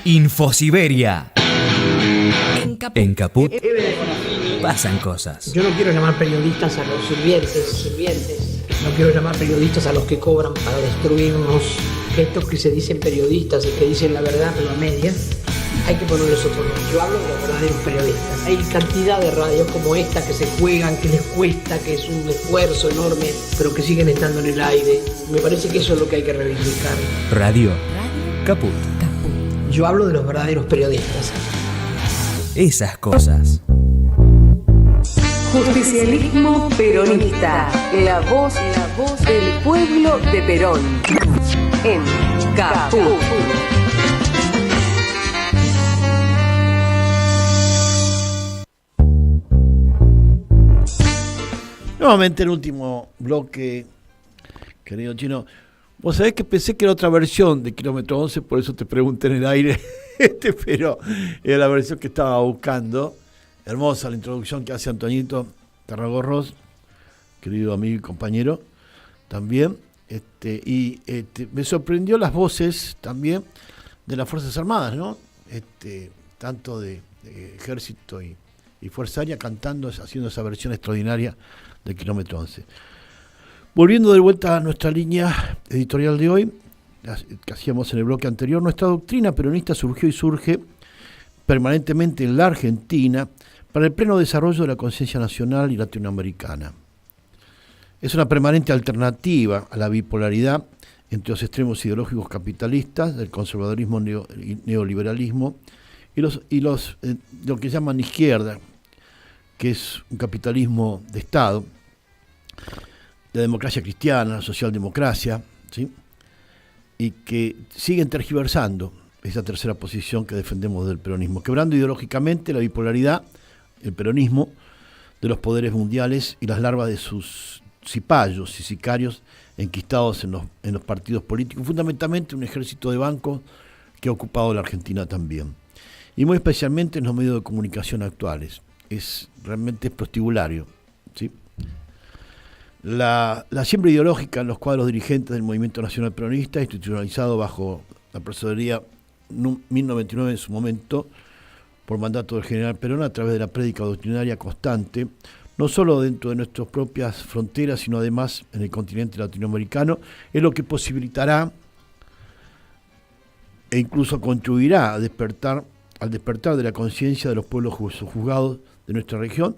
Infosiberia. En Caput pasan cosas. Yo no quiero llamar periodistas a los sirvientes. No quiero llamar periodistas a los que cobran para destruirnos. Estos que se dicen periodistas y que dicen la verdad pero a medias, hay que ponerles otro nombre. Yo hablo de los verdaderos periodistas. Hay cantidad de radios como esta que se juegan, que les cuesta, que es un esfuerzo enorme, pero que siguen estando en el aire. Me parece que eso es lo que hay que reivindicar. Radio Caput. Yo hablo de los verdaderos periodistas. Esas cosas. Justicialismo peronista. La voz del pueblo de Perón. En Caput. Nuevamente el último bloque, querido Chino. Vos sabés que pensé que era otra versión de Kilómetro 11, por eso te pregunté en el aire, pero era la versión que estaba buscando. Hermosa la introducción que hace Antoñito Tarragorros, querido amigo y compañero, también. Me sorprendió las voces también de las Fuerzas Armadas, ¿no? Tanto de Ejército y Fuerza Aérea cantando, haciendo esa versión extraordinaria de Kilómetro 11. Volviendo de vuelta a nuestra línea editorial de hoy, que hacíamos en el bloque anterior, nuestra doctrina peronista surgió y surge permanentemente en la Argentina para el pleno desarrollo de la conciencia nacional y latinoamericana. Es una permanente alternativa a la bipolaridad entre los extremos ideológicos capitalistas, del conservadurismo y neoliberalismo, y lo que llaman izquierda, que es un capitalismo de Estado, la democracia cristiana, la socialdemocracia, ¿sí? Y que siguen tergiversando esa tercera posición que defendemos del peronismo, quebrando ideológicamente la bipolaridad, el peronismo, de los poderes mundiales y las larvas de sus cipayos y sicarios enquistados en los partidos políticos, fundamentalmente un ejército de bancos que ha ocupado la Argentina también, y muy especialmente en los medios de comunicación actuales. Realmente es prostibulario, ¿sí? La siembra ideológica en los cuadros dirigentes del movimiento nacional peronista, institucionalizado bajo la personería 1099 en su momento, por mandato del general Perón, a través de la prédica doctrinaria constante, no solo dentro de nuestras propias fronteras, sino además en el continente latinoamericano, es lo que posibilitará e incluso contribuirá a despertar al despertar de la conciencia de los pueblos juzgados de nuestra región,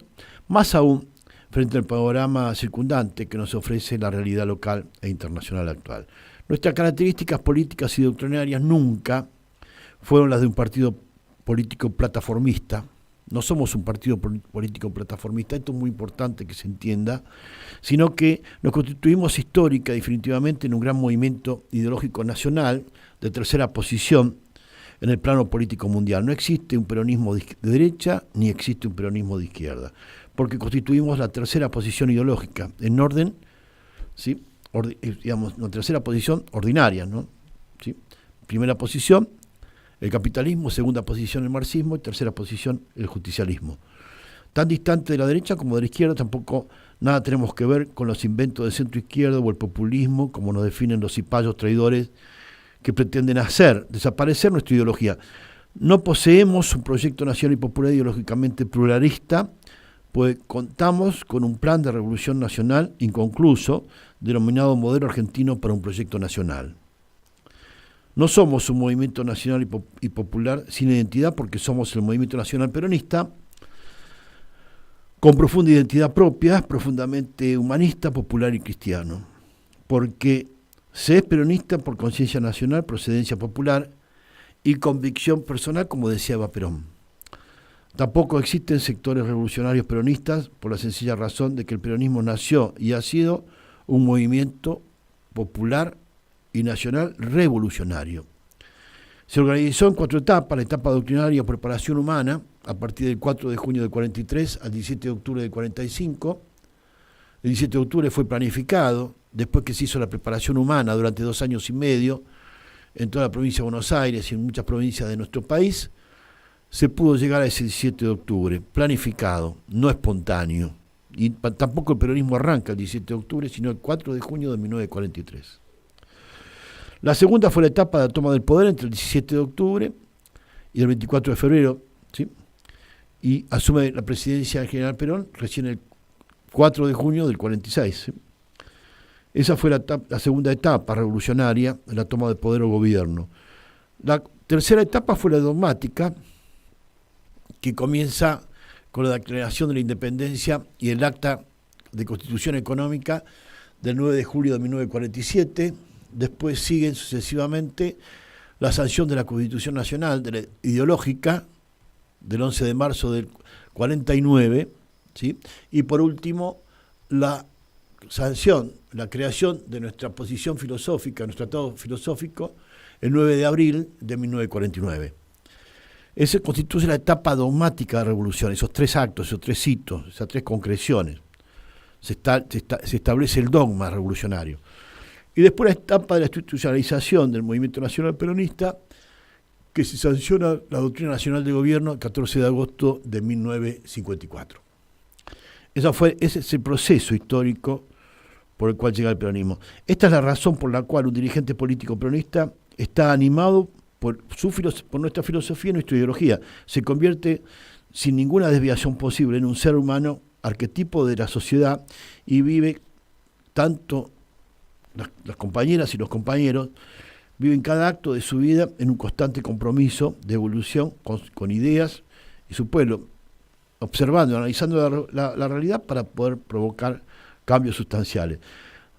más aún frente al panorama circundante que nos ofrece la realidad local e internacional actual. Nuestras características políticas y doctrinarias nunca fueron las de un partido político plataformista. No somos un partido político plataformista, esto es muy importante que se entienda, sino que nos constituimos histórica definitivamente en un gran movimiento ideológico nacional de tercera posición en el plano político mundial. No existe un peronismo de derecha ni existe un peronismo de izquierda, porque constituimos la tercera posición ideológica en orden, ¿sí? Digamos, la tercera posición ordinaria, ¿no? ¿Sí? Primera posición, el capitalismo; segunda posición, el marxismo; y tercera posición, el justicialismo. Tan distante de la derecha como de la izquierda, tampoco nada tenemos que ver con los inventos del centro izquierdo o el populismo, como nos definen los cipayos traidores que pretenden hacer desaparecer nuestra ideología. No poseemos un proyecto nacional y popular ideológicamente pluralista, pues contamos con un plan de revolución nacional inconcluso, denominado Modelo Argentino para un Proyecto Nacional. No somos un movimiento nacional y popular sin identidad, porque somos el movimiento nacional peronista, con profunda identidad propia, profundamente humanista, popular y cristiano. Porque se es peronista por conciencia nacional, procedencia popular y convicción personal, como deseaba Perón. Tampoco existen sectores revolucionarios peronistas, por la sencilla razón de que el peronismo nació y ha sido un movimiento popular y nacional revolucionario. Se organizó en 4 etapas: la etapa doctrinaria o preparación humana, a partir del 4 de junio del 43 al 17 de octubre del 45. El 17 de octubre fue planificado, después que se hizo la preparación humana durante 2 años y medio, en toda la provincia de Buenos Aires y en muchas provincias de nuestro país, se pudo llegar a ese 17 de octubre, planificado, no espontáneo. Y tampoco el peronismo arranca el 17 de octubre, sino el 4 de junio de 1943. La segunda fue la etapa de la toma del poder entre el 17 de octubre y el 24 de febrero, ¿sí? Y asume la presidencia del general Perón recién el 4 de junio del 46. ¿Sí? Esa fue la segunda etapa revolucionaria de la toma de poder o gobierno. La tercera etapa fue la dogmática, que comienza con la declaración de la independencia y el acta de constitución económica del 9 de julio de 1947. Después siguen sucesivamente la sanción de la Constitución Nacional, de la ideológica, del 11 de marzo del 49, ¿sí? Y por último, la sanción, la creación de nuestra posición filosófica, nuestro tratado filosófico, el 9 de abril de 1949. Esa constituye la etapa dogmática de la revolución, esos 3 actos, esos 3 hitos, esas 3 concreciones. Se establece el dogma revolucionario. Y después la etapa de la institucionalización del movimiento nacional peronista, que se sanciona la doctrina nacional de gobierno el 14 de agosto de 1954. Ese es el proceso histórico por el cual llega el peronismo. Esta es la razón por la cual un dirigente político peronista está animado por nuestra filosofía y nuestra ideología. Se convierte sin ninguna desviación posible en un ser humano arquetipo de la sociedad y vive tanto las compañeras y los compañeros, viven cada acto de su vida en un constante compromiso de evolución con ideas y su pueblo, observando, analizando la realidad para poder provocar cambios sustanciales.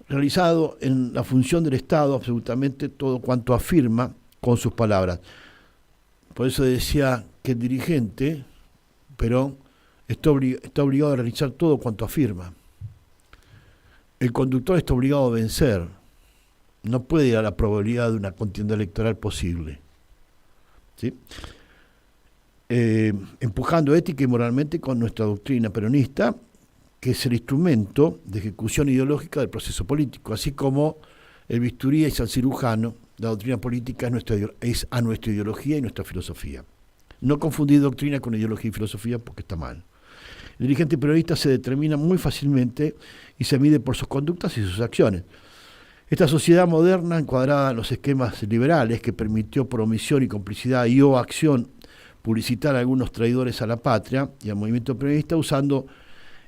Realizado en la función del Estado absolutamente todo cuanto afirma con sus palabras. Por eso decía que el dirigente, Perón, está obligado a realizar todo cuanto afirma. El conductor está obligado a vencer. No puede ir a la probabilidad de una contienda electoral posible. ¿Sí? Empujando ética y moralmente con nuestra doctrina peronista, que es el instrumento de ejecución ideológica del proceso político, así como el bisturí es al cirujano, la doctrina política es a nuestra ideología y nuestra filosofía. No confundir doctrina con ideología y filosofía porque está mal. El dirigente peronista se determina muy fácilmente y se mide por sus conductas y sus acciones. Esta sociedad moderna, encuadrada en los esquemas liberales, que permitió por omisión y complicidad y o acción publicitar a algunos traidores a la patria y al movimiento peronista, usando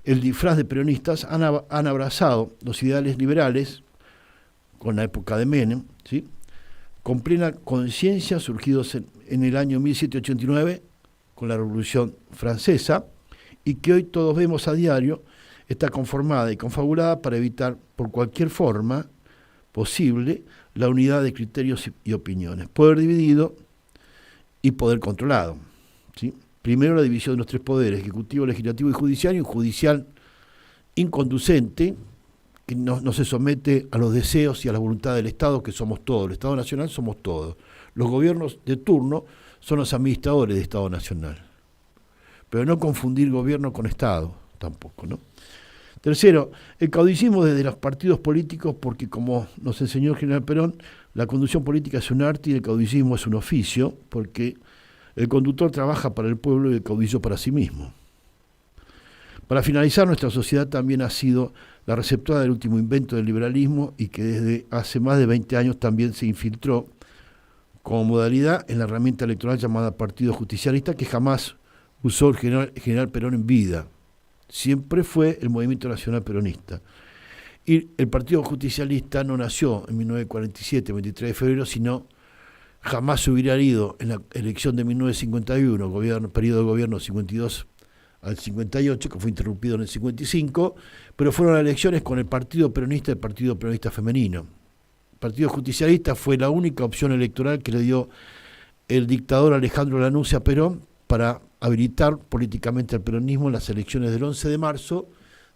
el disfraz de peronistas, han abrazado los ideales liberales con la época de Menem, ¿sí? Con plena conciencia, surgidos en el año 1789 con la Revolución Francesa y que hoy todos vemos a diario, está conformada y confabulada para evitar por cualquier forma posible la unidad de criterios y opiniones, poder dividido y poder controlado, ¿sí? Primero la división de los tres poderes, ejecutivo, legislativo y judicial, y un judicial inconducente que no se somete a los deseos y a la voluntad del Estado, que somos todos. El Estado Nacional somos todos. Los gobiernos de turno son los administradores del Estado Nacional. Pero no confundir gobierno con Estado, tampoco, ¿no? Tercero, el caudillismo desde los partidos políticos, porque como nos enseñó el general Perón, la conducción política es un arte y el caudillismo es un oficio, porque el conductor trabaja para el pueblo y el caudillo para sí mismo. Para finalizar, nuestra sociedad también ha sido la receptora del último invento del liberalismo y que desde hace más de 20 años también se infiltró como modalidad en la herramienta electoral llamada Partido Justicialista, que jamás usó el general Perón en vida. Siempre fue el Movimiento Nacional Peronista. Y el Partido Justicialista no nació en 1947, 23 de febrero, sino jamás se hubiera ido en la elección de 1951, periodo de gobierno 52 al 58, que fue interrumpido en el 55, pero fueron las elecciones con el Partido Peronista y el Partido Peronista Femenino. El Partido Justicialista fue la única opción electoral que le dio el dictador Alejandro Lanusse a Perón para habilitar políticamente al peronismo en las elecciones del 11 de marzo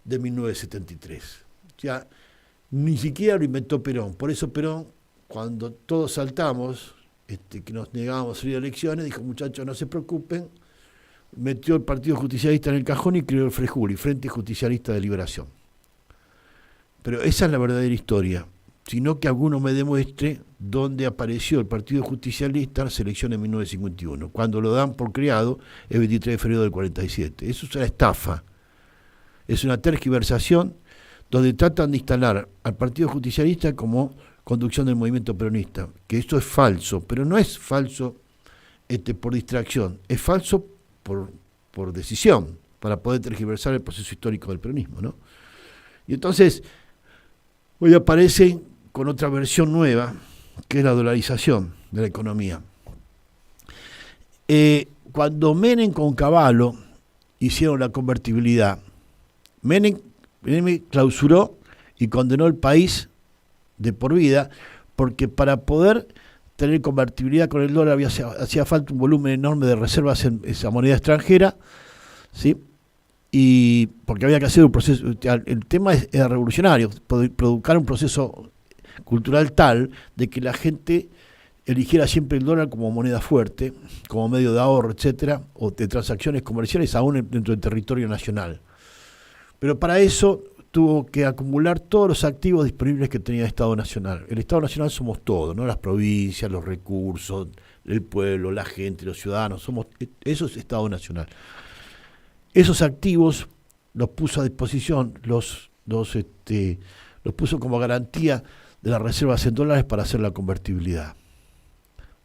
de 1973. O sea, ni siquiera lo inventó Perón. Por eso Perón, cuando todos saltamos, que nos negábamos a salir a elecciones, dijo: muchachos, no se preocupen, metió el Partido Justicialista en el cajón y creó el FREJULI, Frente Justicialista de Liberación. Pero esa es la verdadera historia, sino que alguno me demuestre dónde apareció el Partido Justicialista en las elecciones de 1951, cuando lo dan por creado el 23 de febrero del 47. Eso es una estafa, es una tergiversación donde tratan de instalar al Partido Justicialista como conducción del movimiento peronista, que esto es falso, pero no es falso por distracción, es falso por decisión, para poder tergiversar el proceso histórico del peronismo, ¿no? Y entonces, hoy aparece con otra versión nueva, que es la dolarización de la economía. Cuando Menem con Cavallo hicieron la convertibilidad, Menem clausuró y condenó el país de por vida, porque para poder tener convertibilidad con el dólar hacía falta un volumen enorme de reservas en esa moneda extranjera, ¿sí? Y porque había que hacer un proceso, el tema era revolucionario, provocar un proceso cultural tal de que la gente eligiera siempre el dólar como moneda fuerte, como medio de ahorro, etcétera, o de transacciones comerciales aún dentro del territorio nacional. Pero para eso tuvo que acumular todos los activos disponibles que tenía el Estado Nacional. El Estado Nacional somos todos, ¿no? Las provincias, los recursos, el pueblo, la gente, los ciudadanos, eso es Estado Nacional. Esos activos los puso a disposición, los puso como garantía de las reservas en dólares para hacer la convertibilidad.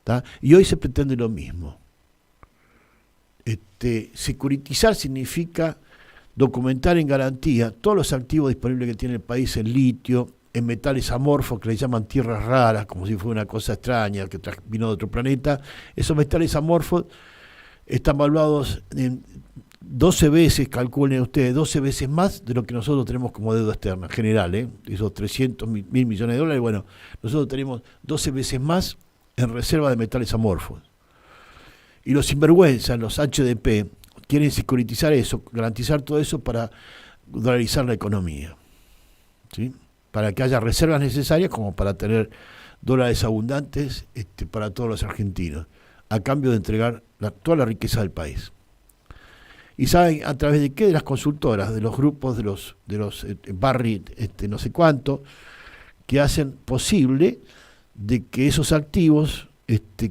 ¿Tá? Y hoy se pretende lo mismo. Securitizar significa documentar en garantía todos los activos disponibles que tiene el país en litio, en metales amorfos que le llaman tierras raras, como si fuera una cosa extraña que vino de otro planeta. Esos metales amorfos están valuados en 12 veces, calculen ustedes, 12 veces más de lo que nosotros tenemos como deuda externa general, esos 300 mil millones de dólares. Bueno, nosotros tenemos 12 veces más en reserva de metales amorfos. Y los sinvergüenzas, los HDP, quieren securitizar eso, garantizar todo eso para dolarizar la economía, ¿sí? Para que haya reservas necesarias como para tener dólares abundantes para todos los argentinos, a cambio de entregar toda la riqueza del país. ¿Y saben a través de qué? De las consultoras, de los grupos, de los Barry, no sé cuánto, que hacen posible de que esos activos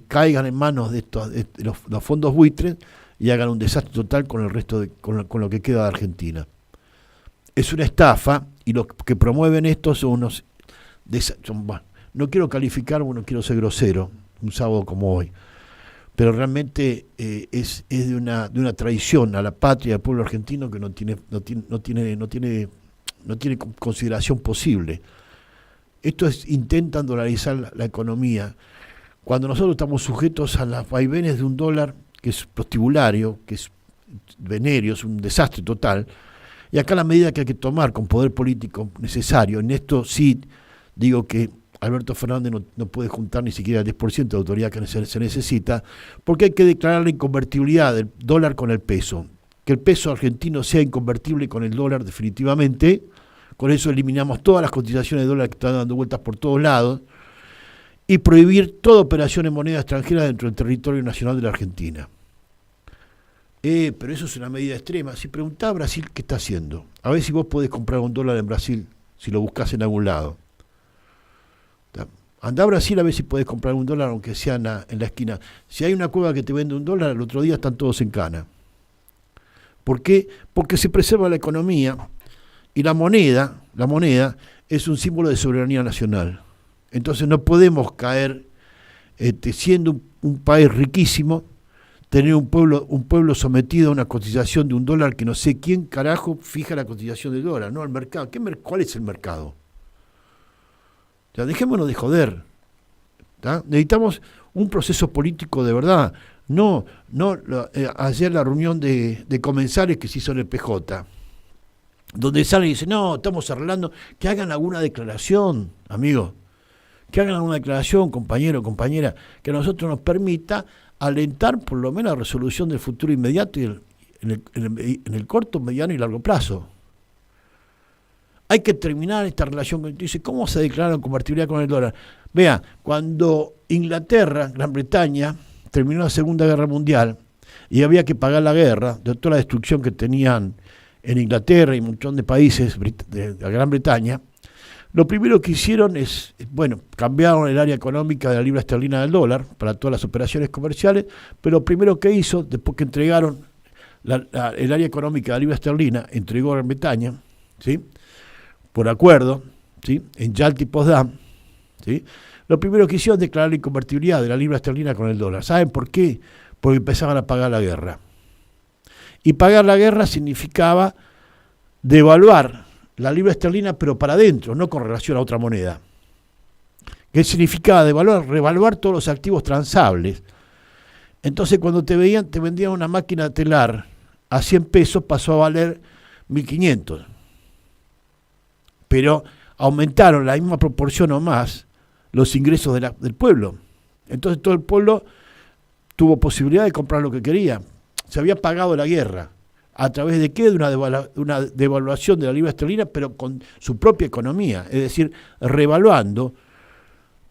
caigan en manos de los fondos buitres y hagan un desastre total con el resto con lo que queda de Argentina. Es una estafa, y los que promueven esto son unos no quiero calificar, no quiero ser grosero un sábado como hoy, pero realmente es de una traición a la patria, al pueblo argentino, que no tiene consideración posible. Intentan dolarizar la economía cuando nosotros estamos sujetos a las vaivenes de un dólar que es prostibulario, que es venéreo, es un desastre total. Y acá la medida que hay que tomar con poder político necesario, en esto sí digo que Alberto Fernández no puede juntar ni siquiera el 10% de autoridad que se necesita, porque hay que declarar la inconvertibilidad del dólar con el peso. Que el peso argentino sea inconvertible con el dólar definitivamente. Con eso eliminamos todas las cotizaciones de dólar que están dando vueltas por todos lados. Y prohibir toda operación en moneda extranjera dentro del territorio nacional de la Argentina. Pero eso es una medida extrema. Si preguntá a Brasil qué está haciendo, a ver si vos podés comprar un dólar en Brasil, si lo buscás en algún lado. Andá a Brasil a ver si podés comprar un dólar, aunque sea en la esquina. Si hay una cueva que te vende un dólar, el otro día están todos en cana. ¿Por qué? Porque se preserva la economía y la moneda es un símbolo de soberanía nacional. Entonces no podemos caer, siendo un país riquísimo, tener un pueblo sometido a una cotización de un dólar que no sé quién carajo fija la cotización del dólar, no el mercado. ¿Cuál es el mercado? O sea, dejémonos de joder. ¿Tá? Necesitamos un proceso político de verdad. No ayer la reunión de comensales que se hizo en el PJ, donde salen y dicen, no, estamos arreglando, que hagan alguna declaración, amigo, que hagan alguna declaración, compañero, compañera, que a nosotros nos permita alentar por lo menos la resolución del futuro inmediato y en el corto, mediano y largo plazo. Hay que terminar esta relación que dice, ¿cómo se declara la convertibilidad con el dólar? Vea, cuando Inglaterra, Gran Bretaña, terminó la Segunda Guerra Mundial y había que pagar la guerra de toda la destrucción que tenían en Inglaterra y un montón de países de Gran Bretaña, lo primero que hicieron es, cambiaron el área económica de la libra esterlina del dólar para todas las operaciones comerciales, pero lo primero que hizo, después que entregaron el área económica de la libra esterlina, entregó a Gran Bretaña, ¿sí?, por acuerdo, ¿sí?, en Yalta y Potsdam, ¿sí?, lo primero que hicieron es declarar la inconvertibilidad de la libra esterlina con el dólar. ¿Saben por qué? Porque empezaban a pagar la guerra. Y pagar la guerra significaba devaluar la libra esterlina, pero para adentro, no con relación a otra moneda. ¿Qué significaba revaluar todos los activos transables? Entonces, cuando te vendían una máquina de telar a 100 pesos, pasó a valer 1.500. Pero aumentaron la misma proporción o más los ingresos del pueblo. Entonces todo el pueblo tuvo posibilidad de comprar lo que quería. Se había pagado la guerra. ¿A través de qué? De una devaluación de la libra esterlina, pero con su propia economía. Es decir, revaluando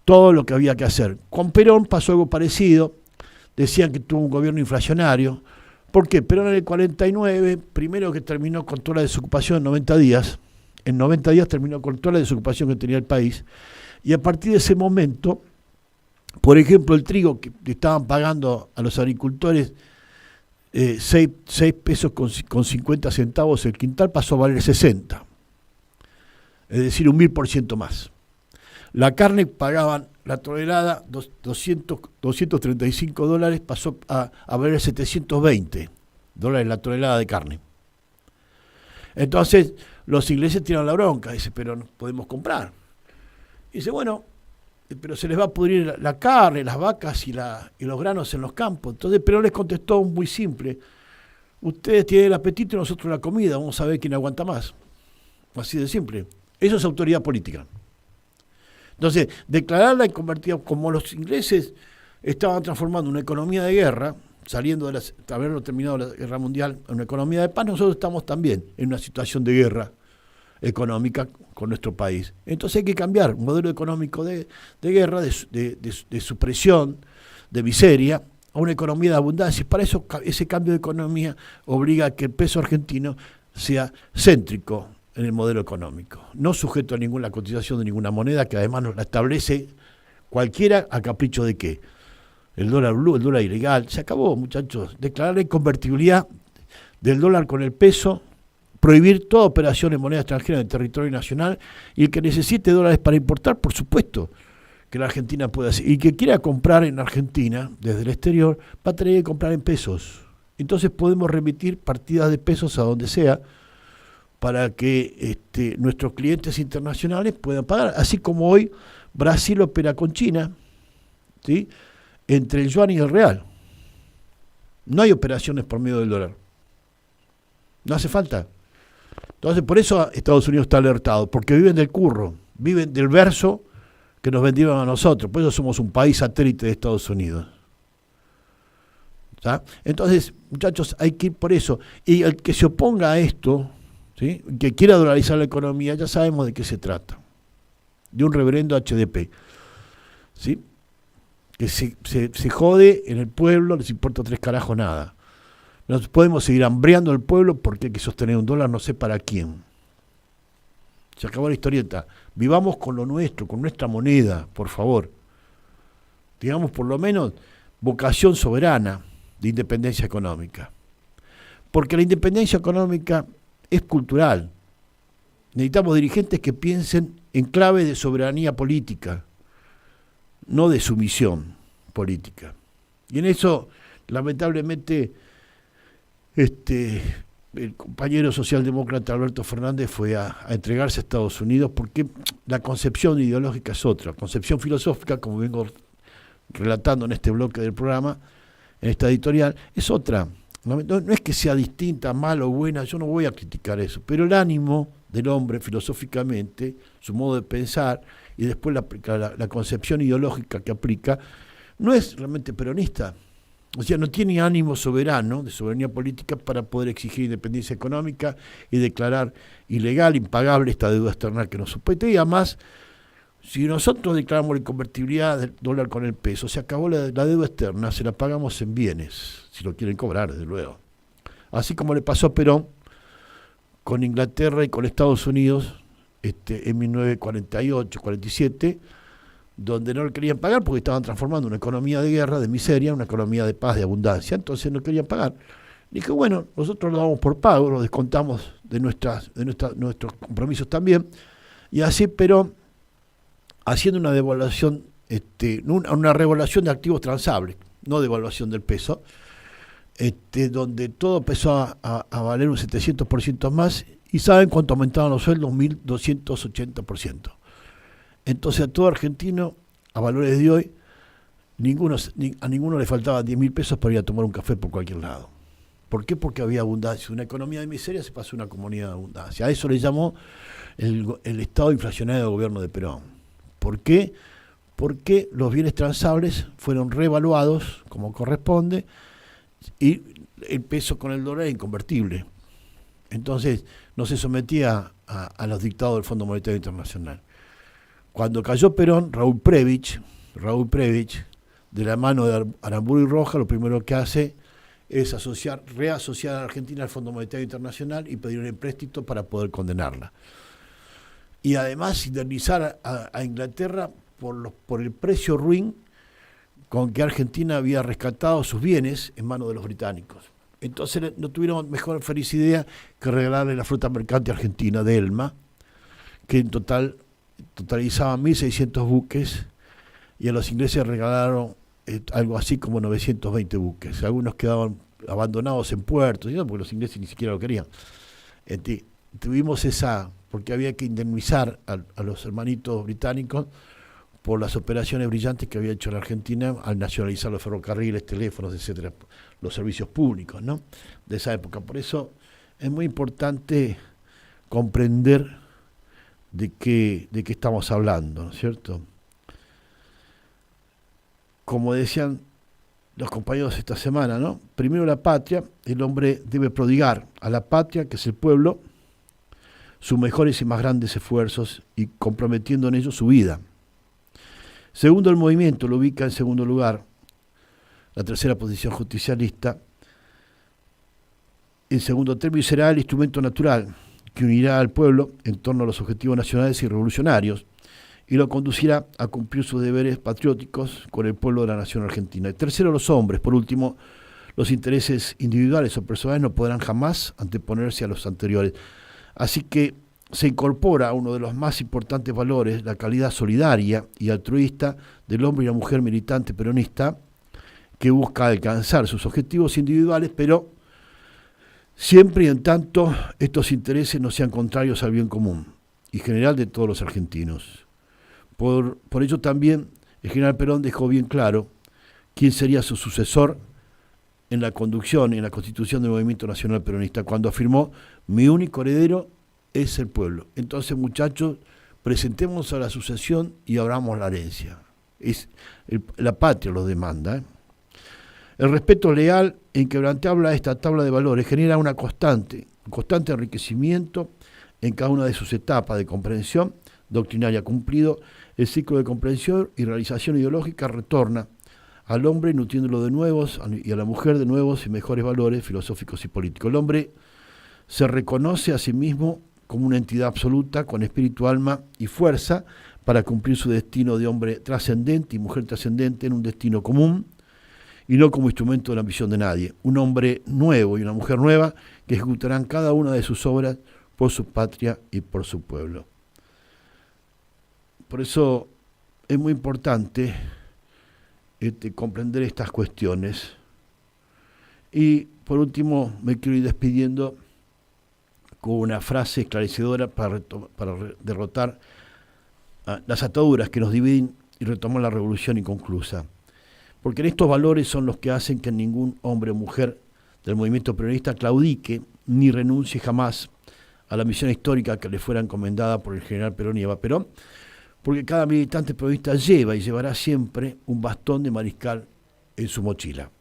todo lo que había que hacer. Con Perón pasó algo parecido. Decían que tuvo un gobierno inflacionario. ¿Por qué? Perón en el 49, primero que terminó con toda la desocupación en 90 días. En 90 días terminó con toda la desocupación que tenía el país. Y a partir de ese momento, por ejemplo, el trigo que estaban pagando a los agricultores 6 pesos con 50 centavos el quintal, pasó a valer 60. Es decir, un 1000% más. La carne pagaban la tonelada, $235, pasó a valer 720 dólares la tonelada de carne. Entonces, los ingleses tiran la bronca, dice, pero no podemos comprar. Dice, bueno, pero se les va a pudrir la carne, las vacas y los granos en los campos. Entonces Perón les contestó muy simple, ustedes tienen el apetito y nosotros la comida, vamos a ver quién aguanta más. Así de simple. Eso es autoridad política. Entonces, declararla y convertirla, como los ingleses estaban transformando una economía de guerra, saliendo de haberlo terminado la guerra mundial, en una economía de paz, nosotros estamos también en una situación de guerra económica con nuestro país. Entonces hay que cambiar un modelo económico de guerra, de supresión, de miseria, a una economía de abundancia. Y para eso ese cambio de economía obliga a que el peso argentino sea céntrico en el modelo económico, no sujeto a ninguna cotización de ninguna moneda, que además nos la establece cualquiera a capricho de qué. El dólar blue, el dólar ilegal, se acabó, muchachos. Declarar la inconvertibilidad del dólar con el peso, prohibir toda operación en moneda extranjera en el territorio nacional, y el que necesite dólares para importar, por supuesto que la Argentina puede hacer. Y que quiera comprar en Argentina, desde el exterior, va a tener que comprar en pesos. Entonces podemos remitir partidas de pesos a donde sea, para que nuestros clientes internacionales puedan pagar. Así como hoy Brasil opera con China, ¿sí?, entre el yuan y el real. No hay operaciones por medio del dólar. No hace falta. Entonces, por eso Estados Unidos está alertado, porque viven del curro, viven del verso que nos vendieron a nosotros. Por eso somos un país satélite de Estados Unidos. ¿Tá? Entonces, muchachos, hay que ir por eso. Y el que se oponga a esto, ¿sí?, que quiera dolarizar la economía, ya sabemos de qué se trata. De un reverendo HDP. ¿Sí? Que se jode en el pueblo, les importa 3 carajos nada. No podemos seguir hambreando al pueblo porque hay que sostener un dólar, no sé para quién. Se acabó la historieta. Vivamos con lo nuestro, con nuestra moneda, por favor. Digamos, por lo menos, vocación soberana de independencia económica. Porque la independencia económica es cultural. Necesitamos dirigentes que piensen en clave de soberanía política, no de sumisión política. Y en eso, lamentablemente, el compañero socialdemócrata Alberto Fernández fue a entregarse a Estados Unidos porque la concepción ideológica es otra. La concepción filosófica, como vengo relatando en este bloque del programa, en esta editorial, es otra. No es que sea distinta, mala o buena, yo no voy a criticar eso, pero el ánimo del hombre filosóficamente, su modo de pensar y después la concepción ideológica que aplica, no es realmente peronista. O sea, no tiene ánimo soberano, de soberanía política, para poder exigir independencia económica y declarar ilegal, impagable esta deuda externa que nos supete. Y además, si nosotros declaramos la inconvertibilidad del dólar con el peso, se acabó la deuda externa, se la pagamos en bienes, si lo quieren cobrar, desde luego. Así como le pasó a Perón con Inglaterra y con Estados Unidos en 1948-47, donde no lo querían pagar porque estaban transformando una economía de guerra, de miseria, en una economía de paz, de abundancia. Entonces no querían pagar. Dije, bueno, nosotros lo damos por pago, lo descontamos de nuestros compromisos también. Y así, pero haciendo una devaluación, una revaluación de activos transables, no devaluación del peso, donde todo empezó a valer un 700% más. ¿Y saben cuánto aumentaron los sueldos? 1.280%. Entonces a todo argentino, a valores de hoy, a ninguno le faltaban 10.000 pesos para ir a tomar un café por cualquier lado. ¿Por qué? Porque había abundancia. Una economía de miseria se pasó a una comunidad de abundancia. A eso le llamó el estado inflacionario del gobierno de Perón. ¿Por qué? Porque los bienes transables fueron revaluados como corresponde y el peso con el dólar era inconvertible. Entonces no se sometía a los dictados del Fondo Monetario Internacional. Cuando cayó Perón, Raúl Prebisch, de la mano de Aramburu y Rojas, lo primero que hace es reasociar a Argentina al Fondo Monetario Internacional y pedir un empréstito para poder condenarla. Y además indemnizar a Inglaterra por el precio ruin con que Argentina había rescatado sus bienes en manos de los británicos. Entonces no tuvieron mejor feliz idea que regalarle la flota mercante argentina de Elma, que en total totalizaban 1.600 buques, y a los ingleses regalaron algo así como 920 buques. Algunos quedaban abandonados en puertos, ¿sí?, porque los ingleses ni siquiera lo querían. Tuvimos porque había que indemnizar a los hermanitos británicos por las operaciones brillantes que había hecho la Argentina al nacionalizar los ferrocarriles, teléfonos, etcétera, los servicios públicos, ¿no?, de esa época. Por eso es muy importante comprender de qué estamos hablando, ¿no es cierto? Como decían los compañeros esta semana, ¿no? Primero la patria, el hombre debe prodigar a la patria, que es el pueblo, sus mejores y más grandes esfuerzos y comprometiendo en ello su vida. Segundo, el movimiento lo ubica en segundo lugar, la tercera posición justicialista. En segundo término, será el instrumento natural que unirá al pueblo en torno a los objetivos nacionales y revolucionarios y lo conducirá a cumplir sus deberes patrióticos con el pueblo de la nación argentina. El tercero, los hombres. Por último, los intereses individuales o personales no podrán jamás anteponerse a los anteriores. Así que se incorpora a uno de los más importantes valores, la calidad solidaria y altruista del hombre y la mujer militante peronista, que busca alcanzar sus objetivos individuales, pero siempre y en tanto estos intereses no sean contrarios al bien común y general de todos los argentinos. Por ello también el general Perón dejó bien claro quién sería su sucesor en la conducción y en la constitución del Movimiento Nacional Peronista, cuando afirmó: mi único heredero es el pueblo. Entonces, muchachos, presentemos a la sucesión y abramos la herencia. La patria lo demanda. El respeto leal e inquebrantable a esta tabla de valores genera un constante enriquecimiento en cada una de sus etapas de comprensión doctrinaria. Cumplido el ciclo de comprensión y realización ideológica, retorna al hombre nutriéndolo de nuevos y a la mujer de nuevos y mejores valores filosóficos y políticos. El hombre se reconoce a sí mismo como una entidad absoluta con espíritu, alma y fuerza para cumplir su destino de hombre trascendente y mujer trascendente en un destino común y no como instrumento de la ambición de nadie. Un hombre nuevo y una mujer nueva que ejecutarán cada una de sus obras por su patria y por su pueblo. Por eso es muy importante comprender estas cuestiones. Y por último me quiero ir despidiendo con una frase esclarecedora para derrotar las ataduras que nos dividen y retomar la revolución inconclusa. Porque en estos valores son los que hacen que ningún hombre o mujer del movimiento peronista claudique ni renuncie jamás a la misión histórica que le fuera encomendada por el general Perón y Eva Perón, porque cada militante peronista lleva y llevará siempre un bastón de mariscal en su mochila.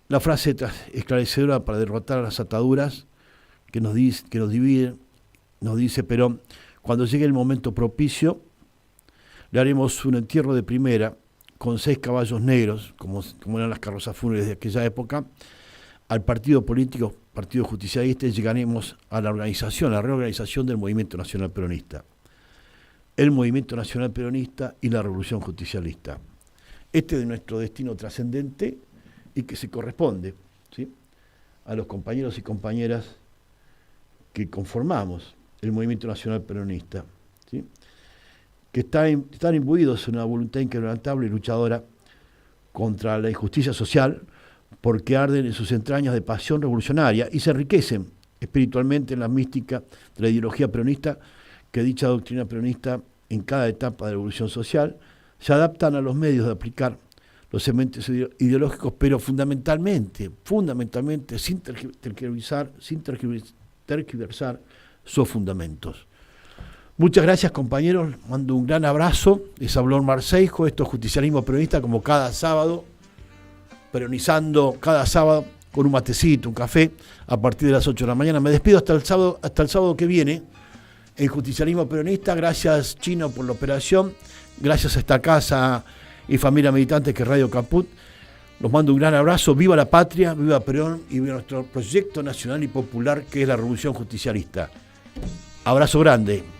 La frase esclarecedora para derrotar las ataduras que nos dividen, nos dice Perón: cuando llegue el momento propicio, le haremos un entierro de primera con 6 caballos negros, como eran las carrozas fúnebres de aquella época, al partido político, Partido Justicialista, y llegaremos a la reorganización del Movimiento Nacional Peronista. El Movimiento Nacional Peronista y la Revolución Justicialista. Este es nuestro destino trascendente y que se corresponde, ¿sí?, a los compañeros y compañeras que conformamos el Movimiento Nacional Peronista, ¿sí?, que están imbuidos en una voluntad inquebrantable y luchadora contra la injusticia social, porque arden en sus entrañas de pasión revolucionaria y se enriquecen espiritualmente en la mística de la ideología peronista, que dicha doctrina peronista en cada etapa de la evolución social se adaptan a los medios de aplicar los segmentos ideológicos, pero fundamentalmente sin tergiversar sus fundamentos. Muchas gracias, compañeros, mando un gran abrazo. Les habló Marceijo, esto es Justicialismo Peronista, como cada sábado, peronizando cada sábado con un matecito, un café, a partir de las 8 de la mañana. Me despido hasta el sábado que viene en Justicialismo Peronista. Gracias, Chino, por la operación. Gracias a esta casa y familia militante que es Radio Caput. Los mando un gran abrazo. Viva la patria, viva Perón y viva nuestro proyecto nacional y popular que es la Revolución Justicialista. Abrazo grande.